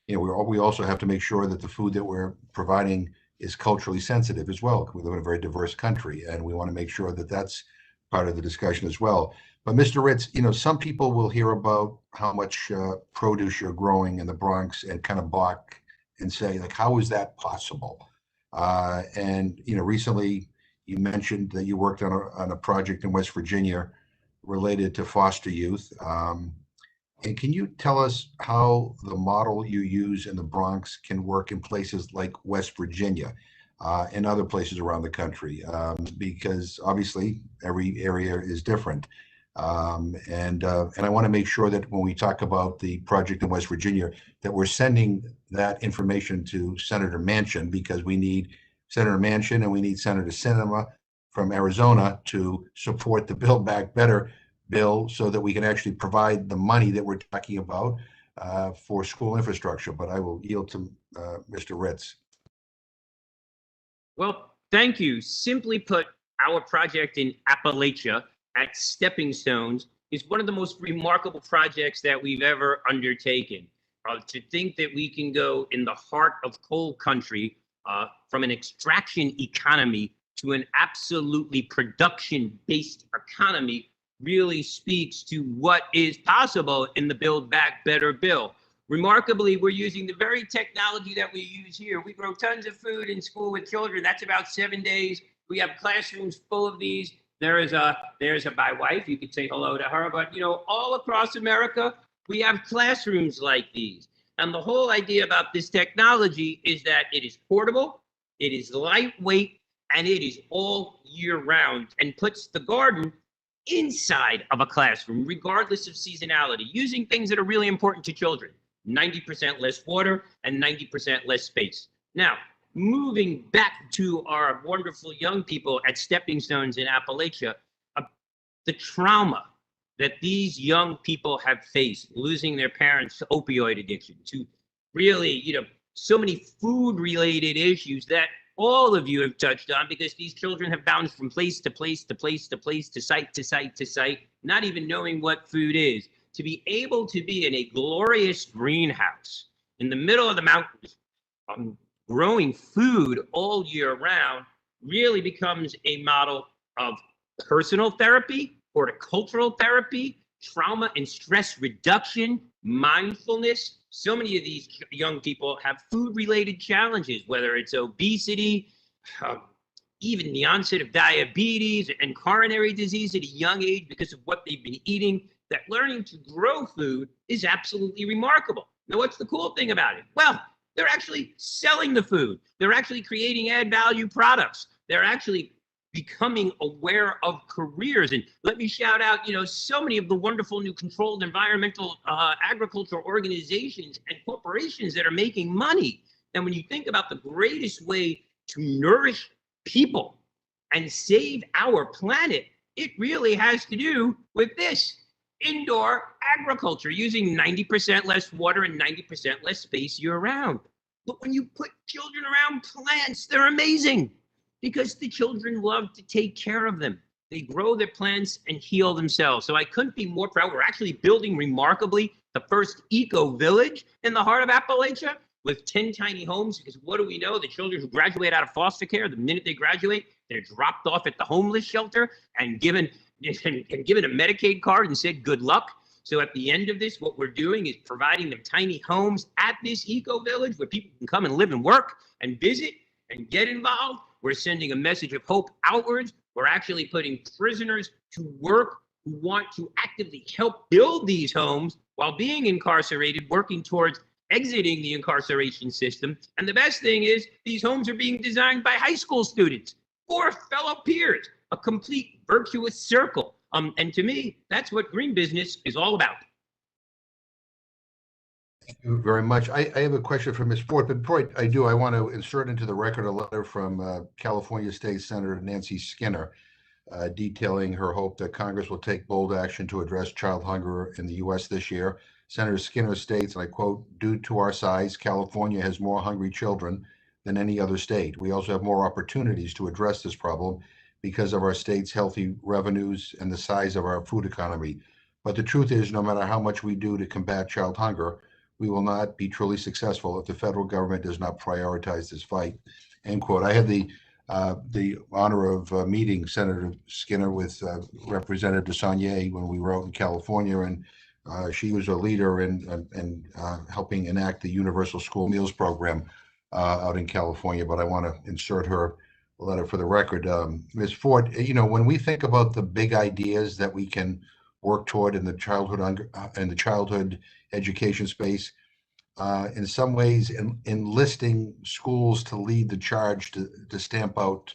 We also have to make sure that the food that we're providing is culturally sensitive as well. We live in a very diverse country, and we want to make sure that that's part of the discussion as well. But Mr. Ritz, some people will hear about how much produce you're growing in the Bronx and kind of balk and say, like, how is that possible? And recently you mentioned that you worked on a project in West Virginia related to foster youth. And can you tell us how the model you use in the Bronx can work in places like West Virginia and other places around the country? Because obviously every area is different. And I want to make sure that when we talk about the project in West Virginia, that we're sending that information to Senator Manchin, because we need Senator Manchin and we need Senator Sinema from Arizona to support the Build Back Better bill, so that we can actually provide the money that we're talking about for school infrastructure. But I will yield to Mr. Ritz. Well, thank you. Simply put, our project in Appalachia at Stepping Stones is one of the most remarkable projects that we've ever undertaken. To think that we can go in the heart of coal country from an extraction economy to an absolutely production-based economy really speaks to what is possible in the Build Back Better bill. Remarkably, we're using the very technology that we use here. We grow tons of food in school with children. That's about 7 days. We have classrooms full of these. There's my wife. You could say hello to her. But, all across America, we have classrooms like these. And the whole idea about this technology is that it is portable, it is lightweight, and it is all year round, and puts the garden inside of a classroom, regardless of seasonality, using things that are really important to children. 90% less water and 90% less space. Now, moving back to our wonderful young people at Stepping Stones in Appalachia, the trauma that these young people have faced, losing their parents to opioid addiction, to really, so many food-related issues that all of you have touched on, because these children have bounced from place to place to place to place, to site to site to site, not even knowing what food is. To be able to be in a glorious greenhouse in the middle of the mountains, growing food all year round, really becomes a model of personal therapy, horticultural therapy, trauma and stress reduction, mindfulness. So many of these young people have food-related challenges, whether it's obesity, even the onset of diabetes and coronary disease at a young age because of what they've been eating. That learning to grow food is absolutely remarkable. Now, what's the cool thing about it? Well, they're actually selling the food. They're actually creating add value products. They're actually becoming aware of careers. And let me shout out, so many of the wonderful new controlled environmental agricultural organizations and corporations that are making money. And when you think about the greatest way to nourish people and save our planet, it really has to do with this. Indoor agriculture, using 90% less water and 90% less space year round. But when you put children around plants, they're amazing, because the children love to take care of them. They grow their plants and heal themselves. So I couldn't be more proud. We're actually building, remarkably, the first eco-village in the heart of Appalachia with 10 tiny homes, because what do we know? The children who graduate out of foster care, the minute they graduate, they're dropped off at the homeless shelter and given a Medicaid card and said, good luck. So at the end of this, what we're doing is providing them tiny homes at this eco-village where people can come and live and work and visit and get involved. We're sending a message of hope outwards. We're actually putting prisoners to work who want to actively help build these homes while being incarcerated, working towards exiting the incarceration system. And the best thing is these homes are being designed by high school students for fellow peers, a complete virtuous circle. And to me, that's what green business is all about. Thank you very much. I have a question for Ms. Ford, but before I do, I want to insert into the record a letter from California State Senator Nancy Skinner, detailing her hope that Congress will take bold action to address child hunger in the U.S. this year. Senator Skinner states, and I quote, "Due to our size, California has more hungry children than any other state. We also have more opportunities to address this problem because of our state's healthy revenues and the size of our food economy. But the truth is, no matter how much we do to combat child hunger, we will not be truly successful if the federal government does not prioritize this fight." End quote. I had the honor of meeting Senator Skinner with Representative DeSaulnier when we were out in California, and she was a leader in helping enact the Universal School Meals Program out in California. But I want to insert her letter for the record. Ms. Ford, when we think about the big ideas that we can work toward in the childhood education space, in some ways enlisting schools to lead the charge to stamp out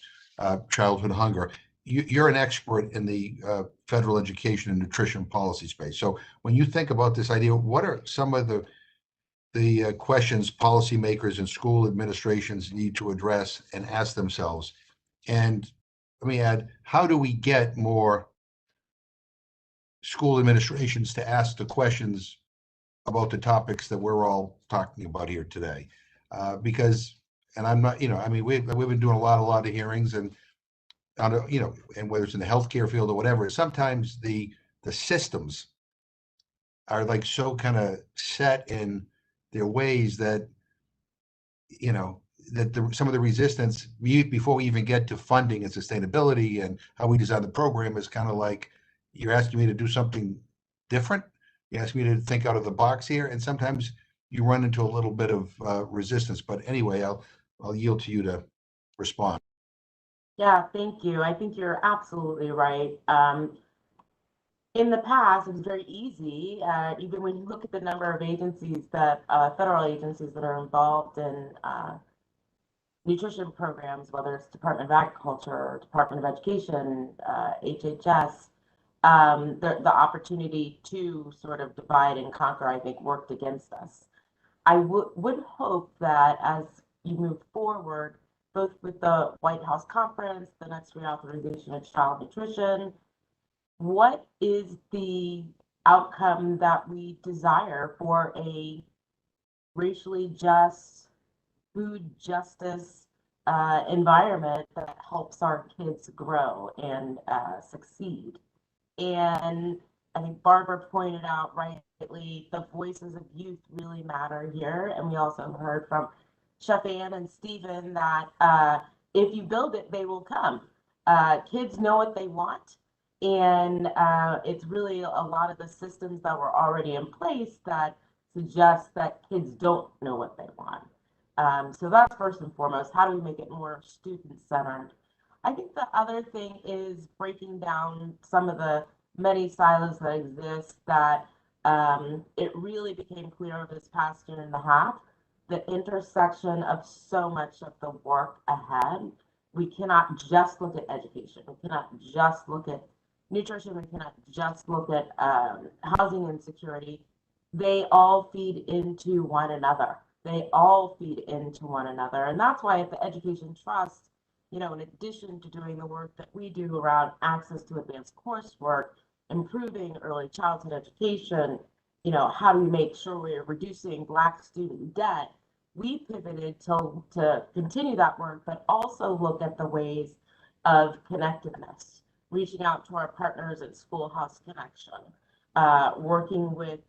childhood hunger. You're an expert in the federal education and nutrition policy space. So when you think about this idea, what are some of the questions policymakers and school administrations need to address and ask themselves? And let me add, how do we get more school administrations to ask the questions about the topics that we're all talking about here today? Because, and I'm not, we've been doing a lot of hearings, and and whether it's in the healthcare field or whatever, sometimes the systems are like so kind of set in their ways that some of the resistance before we even get to funding and sustainability and how we design the program is kind of like, you're asking me to do something different. You ask me to think out of the box here, and sometimes you run into a little bit of resistance. But anyway, I'll yield to you to respond. Yeah, thank you. I think you're absolutely right. In the past, it was very easy, even when you look at the number of agencies that, federal agencies that are involved in nutrition programs, whether it's Department of Agriculture, Department of Education, HHS, the opportunity to sort of divide and conquer, I think, worked against us. I would hope that as you move forward, both with the White House conference, the next reauthorization of child nutrition, what is the outcome that we desire for a racially just, food justice environment that helps our kids grow and succeed? And I think Barbara pointed out rightly, the voices of youth really matter here. And we also heard from Chef Ann and Stephen that if you build it, they will come. Kids know what they want. And it's really a lot of the systems that were already in place that suggest that kids don't know what they want. So that's first and foremost. How do we make it more student-centered? I think the other thing is breaking down some of the many silos that exist, that it really became clear over this past year and a half, the intersection of so much of the work ahead. We cannot just look at education. We cannot just look at nutrition. We cannot just look at housing insecurity. They all feed into one another. They all feed into one another. And that's why at the Education Trust, you know, in addition to doing the work that we do around access to advanced coursework, improving early childhood education, you know, how do we make sure we're reducing Black student debt? We pivoted to continue that work, but also look at the ways of connectedness, reaching out to our partners at Schoolhouse Connection, working with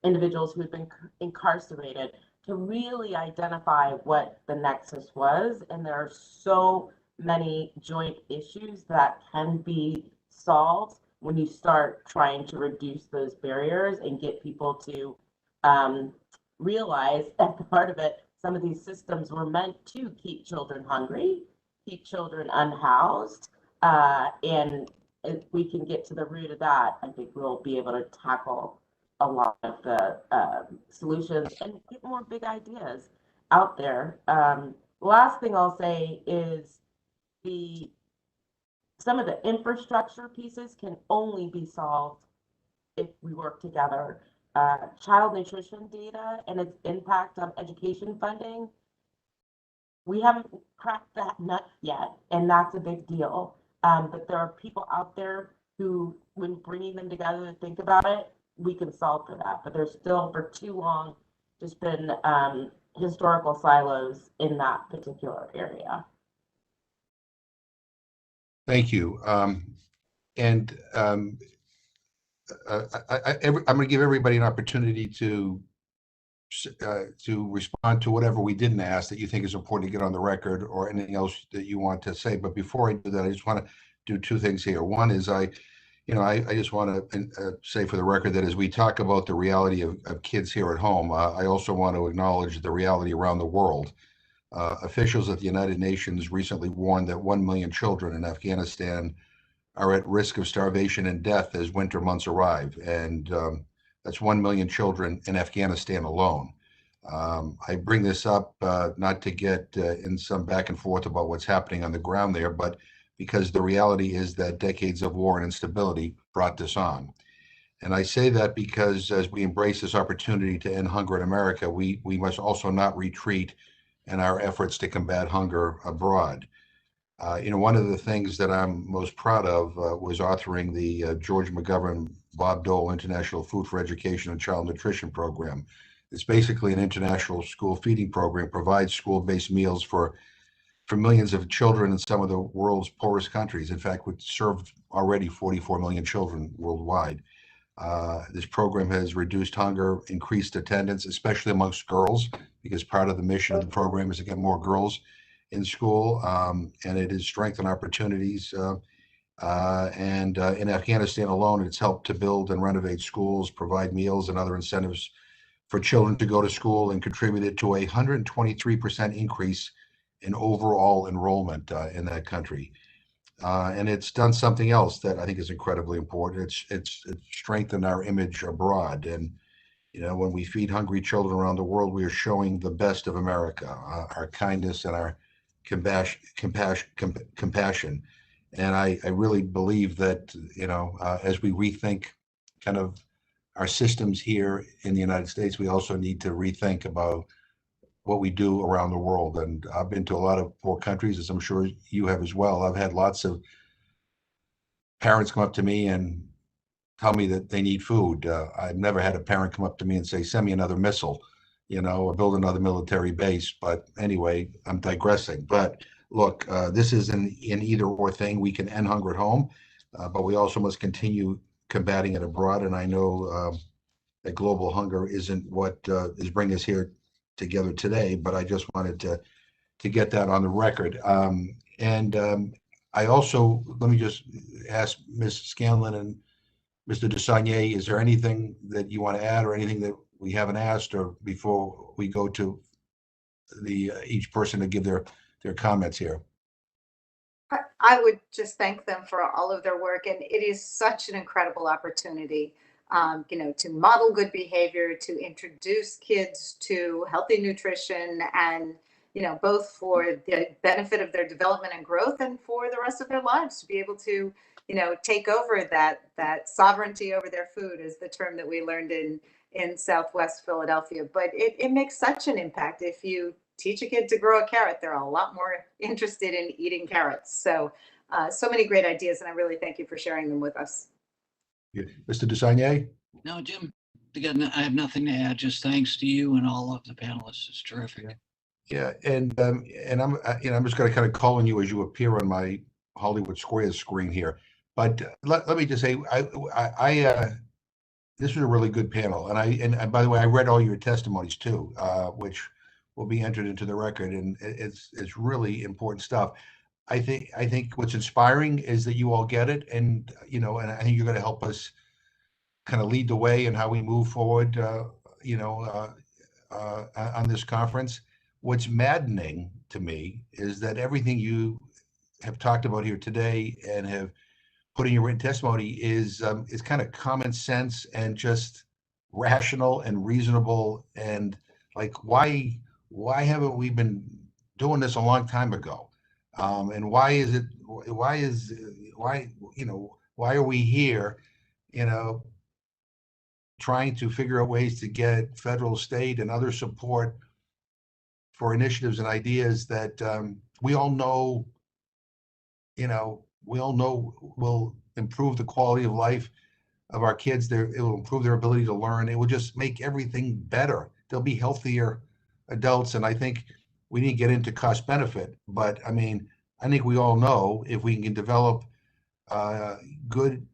individuals who have been incarcerated to really identify what the nexus was. And there are so many joint issues that can be solved when you start trying to reduce those barriers and get people to realize that part of it, some of these systems were meant to keep children hungry, keep children unhoused, and if we can get to the root of that, I think we'll be able to tackle a lot of the solutions and get more big ideas out there. Last thing I'll say is some of the infrastructure pieces can only be solved if we work together. Child nutrition data and its impact on education funding, we haven't cracked that nut yet, and that's a big deal. But there are people out there who, when bringing them together to think about it, we can solve for that. But there's still, for too long, just been historical silos in that particular area. Thank you. I'm going to give everybody an opportunity to respond to whatever we didn't ask that you think is important to get on the record, or anything else that you want to say. But before I do that, I just want to do two things here. One is I just want to say for the record that as we talk about the reality of kids here at home, I also want to acknowledge the reality around the world. Officials at the United Nations recently warned that 1 million children in Afghanistan are at risk of starvation and death as winter months arrive. And that's 1 million children in Afghanistan alone. I bring this up not to get in some back and forth about what's happening on the ground there, but because the reality is that decades of war and instability brought this on. And I say that because as we embrace this opportunity to end hunger in America, we must also not retreat in our efforts to combat hunger abroad. One of the things that I'm most proud of was authoring the George McGovern Bob Dole International Food for Education and Child Nutrition Program. It's basically an international school feeding program, provides school-based meals for millions of children in some of the world's poorest countries. In fact, we've served already 44 million children worldwide. This program has reduced hunger, increased attendance, especially amongst girls, because part of the mission of the program is to get more girls in school, and it has strengthened opportunities. In Afghanistan alone, it's helped to build and renovate schools, provide meals and other incentives for children to go to school, and contributed to a 123% increase in overall enrollment in that country. And it's done something else that I think is incredibly important. It's strengthened our image abroad. And when we feed hungry children around the world, we are showing the best of America, our kindness and our compassion. And I really believe that as we rethink kind of our systems here in the United States, we also need to rethink about what we do around the world. And I've been to a lot of poor countries, as I'm sure you have as well. I've had lots of parents come up to me and tell me that they need food. I've never had a parent come up to me and say, send me another missile, or build another military base. But anyway, I'm digressing. But look, this is an either or thing. We can end hunger at home, but we also must continue combating it abroad. And I know that global hunger isn't what is bringing us here together today, but I just wanted to get that on the record. I also, let me just ask Ms. Scanlon and Mr. Desagnier, is there anything that you want to add or anything that we haven't asked, or before we go to each person to give their comments here? I would just thank them for all of their work, and it is such an incredible opportunity, to model good behavior, to introduce kids to healthy nutrition, and both for the benefit of their development and growth, and for the rest of their lives to be able to take over that sovereignty over their food, is the term that we learned in Southwest Philadelphia. But it makes such an impact. If you teach a kid to grow a carrot, they're a lot more interested in eating carrots. So many great ideas, and I really thank you for sharing them with us. Yeah. Mr. Desagnier? No, Jim, again, I have nothing to add. Just thanks to you and all of the panelists. It's terrific. Yeah, and I'm just going to kind of call on you as you appear on my Hollywood Squares screen here. But let me just say, this was a really good panel, and by the way, I read all your testimonies too, which will be entered into the record, and it's really important stuff. I think what's inspiring is that you all get it, and and I think you're going to help us kind of lead the way in how we move forward, on this conference. What's maddening to me is that everything you have talked about here today and have put in your written testimony is kind of common sense and just rational and reasonable, and like why haven't we been doing this a long time ago? And why are we here, trying to figure out ways to get federal, state, and other support for initiatives and ideas that we all know will improve the quality of life of our kids. It will improve their ability to learn. It will just make everything better. They'll be healthier adults. And I think we need to get into cost benefit. But I mean, I think we all know if we can develop good,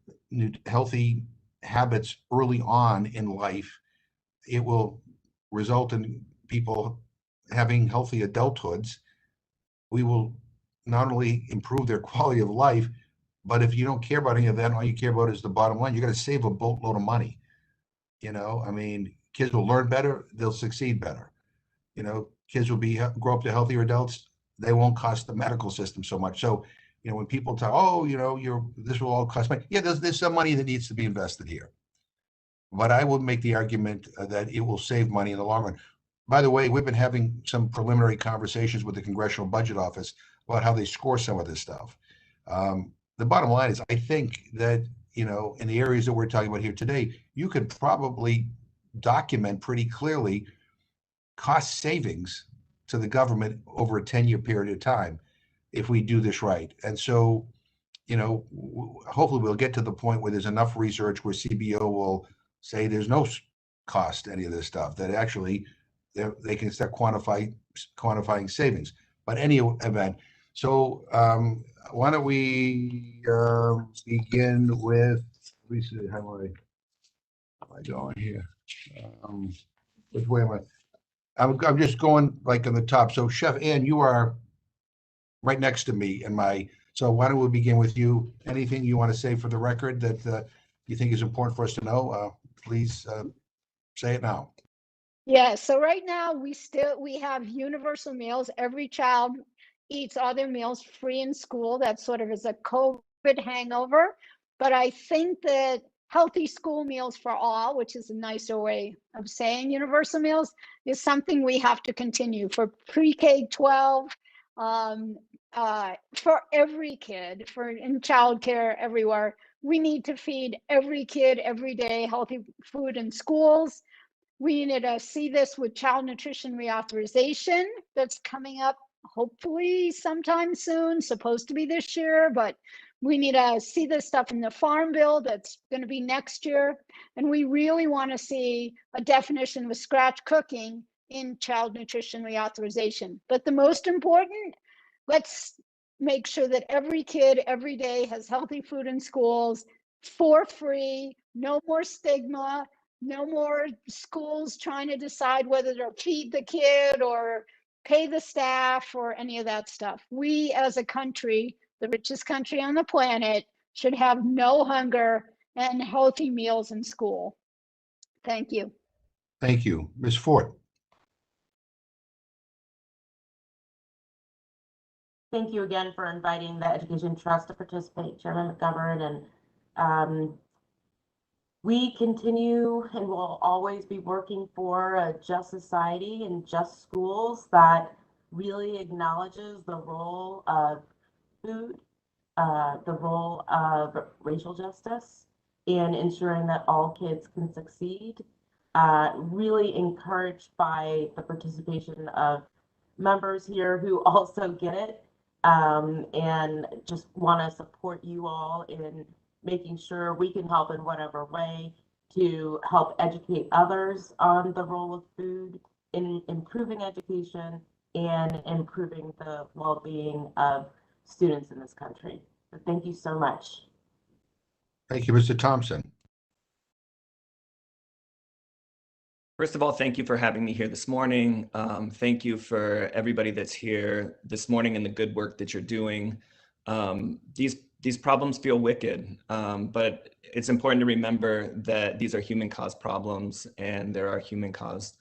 healthy habits early on in life, it will result in people having healthy adulthoods. We will not only improve their quality of life, but if you don't care about any of that, all you care about is the bottom line, you're going to save a boatload of money. I mean, kids will learn better, they'll succeed better. Kids will grow up to healthier adults. They won't cost the medical system so much. So, when people talk, this will all cost money. Yeah, there's some money that needs to be invested here. But I would make the argument that it will save money in the long run. By the way, we've been having some preliminary conversations with the Congressional Budget Office about how they score some of this stuff. The bottom line is, I think that, in the areas that we're talking about here today, you could probably document pretty clearly cost savings to the government over a 10-year period of time if we do this right. And so, hopefully we'll get to the point where there's enough research where CBO will say there's no cost to any of this stuff, that actually they can start quantifying savings. But any event, so why don't we begin with, let me see, how do I I going here? Which way am I? I'm just going like on the top. So Chef Ann, you are right next to me in my, so why don't we begin with you? Anything you want to say for the record that you think is important for us to know? Please say it now. Yeah, so right now we have universal meals. Every child eats all their meals free in school. That sort of is a COVID hangover. But I think that healthy school meals for all, which is a nicer way of saying universal meals, is something we have to continue for pre-K 12, for every kid, for in childcare everywhere. We need to feed every kid every day healthy food in schools. We need to see this with child nutrition reauthorization that's coming up hopefully sometime soon, supposed to be this year, but we need to see this stuff in the farm bill that's going to be next year. And we really want to see a definition of scratch cooking in child nutrition reauthorization. But the most important, let's make sure that every kid every day has healthy food in schools for free, no more stigma, no more schools trying to decide whether to feed the kid or pay the staff or any of that stuff. We as a country, the richest country on the planet, should have no hunger and healthy meals in school. Thank you. Thank you. Ms. Ford. Thank you again for inviting the Education Trust to participate, Chairman McGovern. And we continue and will always be working for a just society and just schools that really acknowledges the role of food, the role of racial justice, and ensuring that all kids can succeed. Really encouraged by the participation of members here who also get it, and just want to support you all in making sure we can help in whatever way to help educate others on the role of food in improving education and improving the well-being of students in this country. So thank you so much. Thank you, Mr. Thompson. First of all, thank you for having me here this morning. Thank you for everybody that's here this morning and the good work that you're doing. These problems feel wicked, but it's important to remember that these are human-caused problems, and there are human-caused,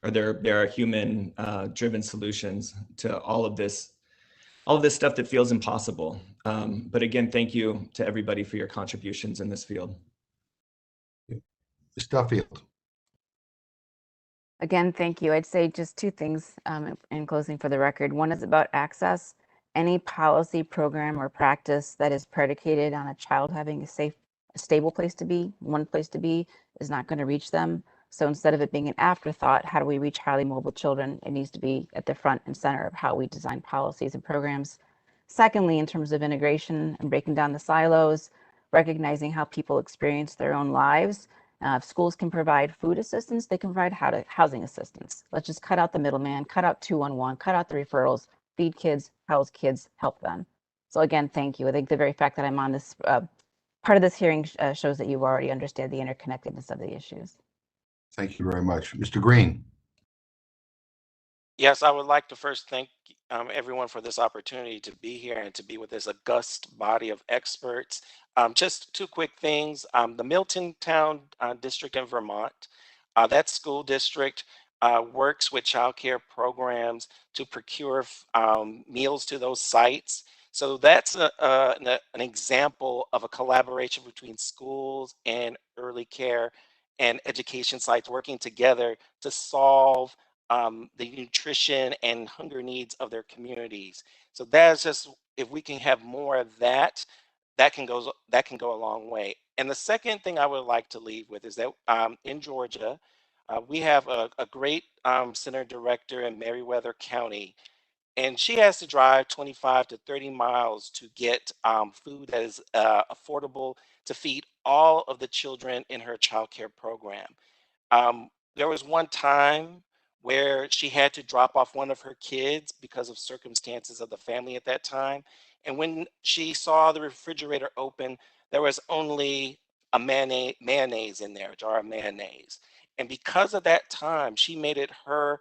or there are human-driven solutions to all of this stuff that feels impossible. But again, thank you to everybody for your contributions in this field. Ms. Duffield. Again, thank you. I'd say just two things in closing for the record. One is about access. Any policy, program, or practice that is predicated on a child having a safe, stable place to be, one place to be, is not going to reach them. So instead of it being an afterthought, how do we reach highly mobile children? It needs to be at the front and center of how we design policies and programs. Secondly, in terms of integration and breaking down the silos, recognizing how people experience their own lives. If schools can provide food assistance, they can provide housing assistance. Let's just cut out the middleman, cut out 211, cut out the referrals, feed kids, house kids, help them. So again, thank you. I think the very fact that I'm on this part of this hearing shows that you already understand the interconnectedness of the issues. Thank you very much. Mr. Green. Yes, I would like to first thank everyone for this opportunity to be here and to be with this august body of experts. Just two quick things. The Miltontown district in Vermont, that school district works with child care programs to procure meals to those sites. So that's an example of a collaboration between schools and early care and education sites working together to solve the nutrition and hunger needs of their communities. So that's just, if we can have more of that, that can go a long way. And the second thing I would like to leave with is that in Georgia, we have a great center director in Meriwether County, and she has to drive 25 to 30 miles to get food that is affordable to feed all of the children in her child care program. There was one time where she had to drop off one of her kids because of circumstances of the family at that time. And when she saw the refrigerator open, there was only a mayonnaise in there, a jar of mayonnaise. And because of that time, she made it her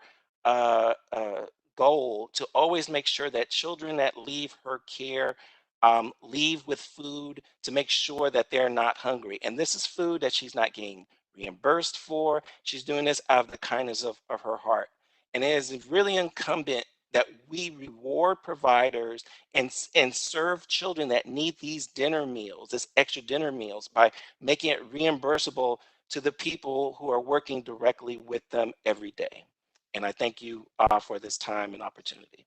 goal to always make sure that children that leave her care leave with food to make sure that they're not hungry. And this is food that she's not getting reimbursed for. She's doing this out of the kindness of her heart. And it is really incumbent that we reward providers and serve children that need these dinner meals, this extra dinner meals, by making it reimbursable to the people who are working directly with them every day. And I thank you for this time and opportunity.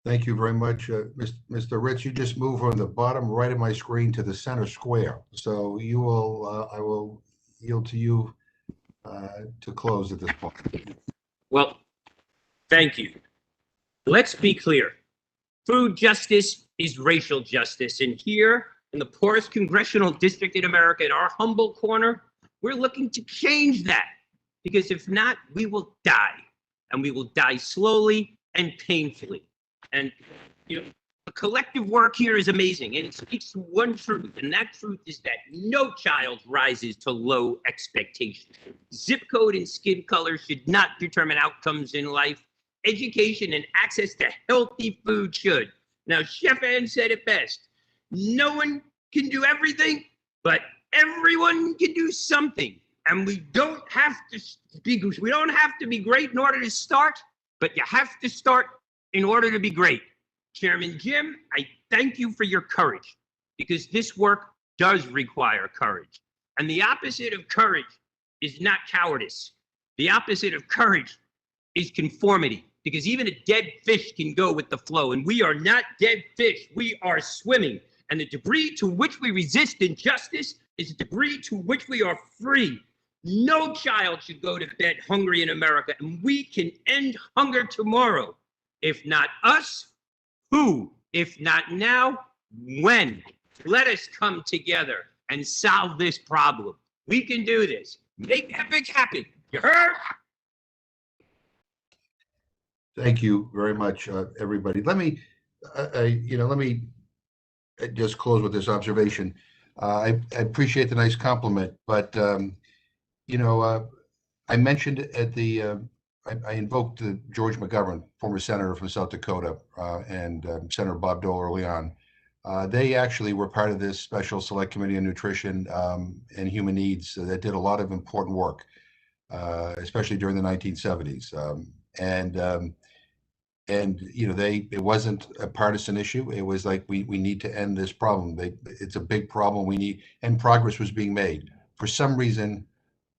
Thank you very much, Mr. Ritz. You just moved from the bottom right of my screen to the center square. So you will, I will yield to you to close at this point. Well, thank you. Let's be clear. Food justice is racial justice. And here in the poorest congressional district in America, in our humble corner, we're looking to change that. Because if not, we will die. And we will die slowly and painfully. And you know, the collective work here is amazing. And it speaks to one truth. And that truth is that no child rises to low expectations. Zip code and skin color should not determine outcomes in life. Education and access to healthy food should. Now, Chef Ann said it best. No one can do everything, but everyone can do something. And we don't have to be great in order to start, but you have to start in order to be great. Chairman Jim, I thank you for your courage, because this work does require courage. And the opposite of courage is not cowardice. The opposite of courage is conformity, because even a dead fish can go with the flow, and we are not dead fish, we are swimming. And the degree to which we resist injustice is the degree to which we are free. No child should go to bed hungry in America, and we can end hunger tomorrow. If not us, who? If not now, when? Let us come together and solve this problem. We can do this. Make epic happen. You heard? Thank you very much, everybody. Let me, let me just close with this observation. I appreciate the nice compliment, but I mentioned at the, I invoked George McGovern, former senator from South Dakota, and Senator Bob Dole early on. They actually were part of this special select committee on nutrition and human needs that did a lot of important work, especially during the 1970s. It wasn't a partisan issue. It was like, we need to end this problem. It's a big problem. And progress was being made. For some reason,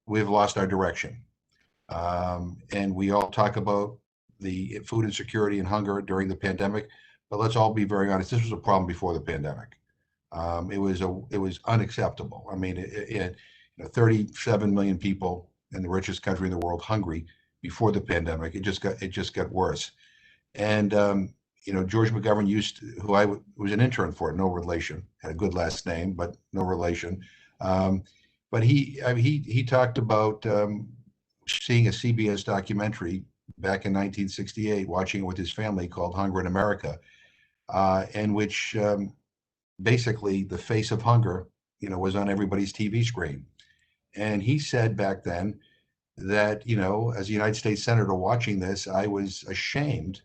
we've lost our direction. And we all talk about the food insecurity and hunger during the pandemic, but let's all be very honest. This was a problem before the pandemic. It was unacceptable. I mean, 37 million people in the richest country in the world hungry before the pandemic. It just got worse. And George McGovern who was an intern for it, no relation, had a good last name, but no relation. But he talked about seeing a CBS documentary back in 1968, watching it with his family, called Hunger in America, in which basically the face of hunger, was on everybody's TV screen. And he said back then that, as a United States Senator watching this, I was ashamed,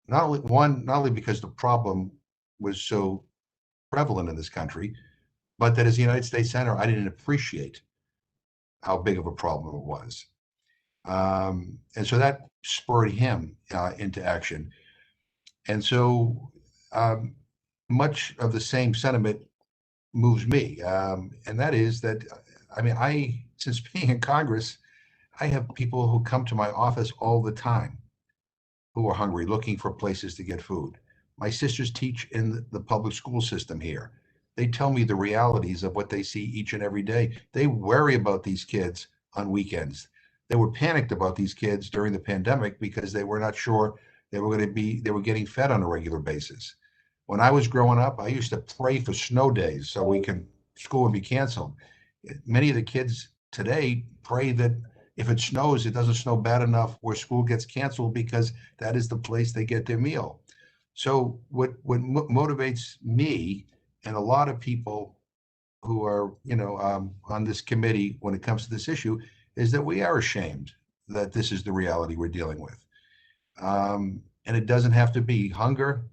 not only because the problem was so prevalent in this country, but that as a United States Senator, I didn't appreciate how big of a problem it was. And so that spurred him into action. And so much of the same sentiment moves me. And that is that, since being in Congress, I have people who come to my office all the time who are hungry, looking for places to get food. My sisters teach in the public school system here. They tell me the realities of what they see each and every day. They worry about these kids on weekends. They were panicked about these kids during the pandemic because they were not sure they were getting fed on a regular basis. When I was growing up, I used to pray for snow days so school would be canceled. Many of the kids today pray that if it snows, it doesn't snow bad enough where school gets canceled, because that is the place they get their meal. So what motivates me and a lot of people who are, on this committee when it comes to this issue is that we are ashamed that this is the reality we're dealing with. And it doesn't have to be hunger,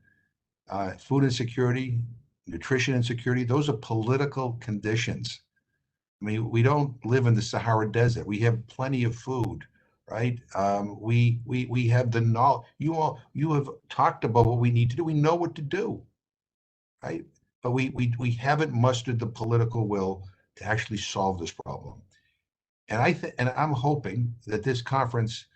food insecurity, nutrition insecurity. Those are political conditions. I mean, we don't live in the Sahara Desert. We have plenty of food, right? We have the knowledge. You have talked about what we need to do. We know what to do, right? But we haven't mustered the political will to actually solve this problem. And I'm hoping that this conference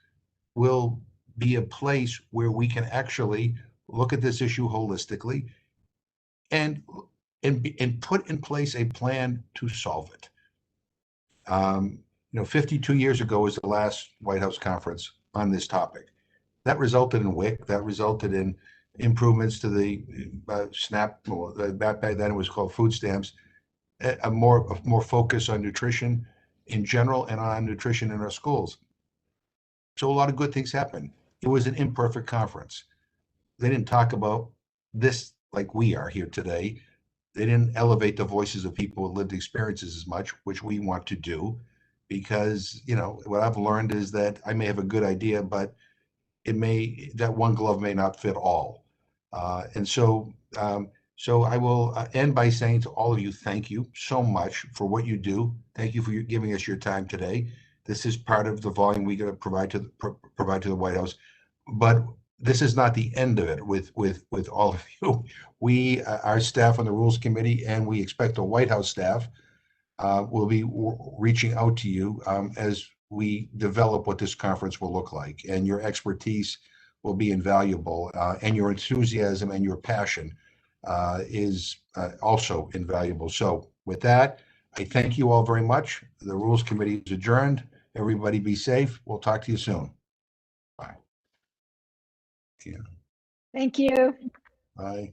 will be a place where we can actually look at this issue holistically and put in place a plan to solve it. 52 years ago was the last White House conference on this topic. That resulted in WIC. That resulted in improvements to the SNAP. Back then it was called food stamps. A more focus on nutrition in general and on nutrition in our schools. So a lot of good things happened. It was an imperfect conference. They didn't talk about this like we are here today. They didn't elevate the voices of people with lived experiences as much, which we want to do, because what I've learned is that I may have a good idea, but that one glove may not fit all. So I will end by saying to all of you, thank you so much for what you do. Thank you for giving us your time today. This is part of the volume we got to provide to the White House, but this is not the end of it with all of you. We, our staff on the Rules Committee, and we expect the White House staff will be reaching out to you as we develop what this conference will look like. And your expertise will be invaluable, and your enthusiasm and your passion is also invaluable. So with that, I thank you all very much. The Rules Committee is adjourned. Everybody be safe. We'll talk to you soon. Bye. Yeah. Thank you. Bye.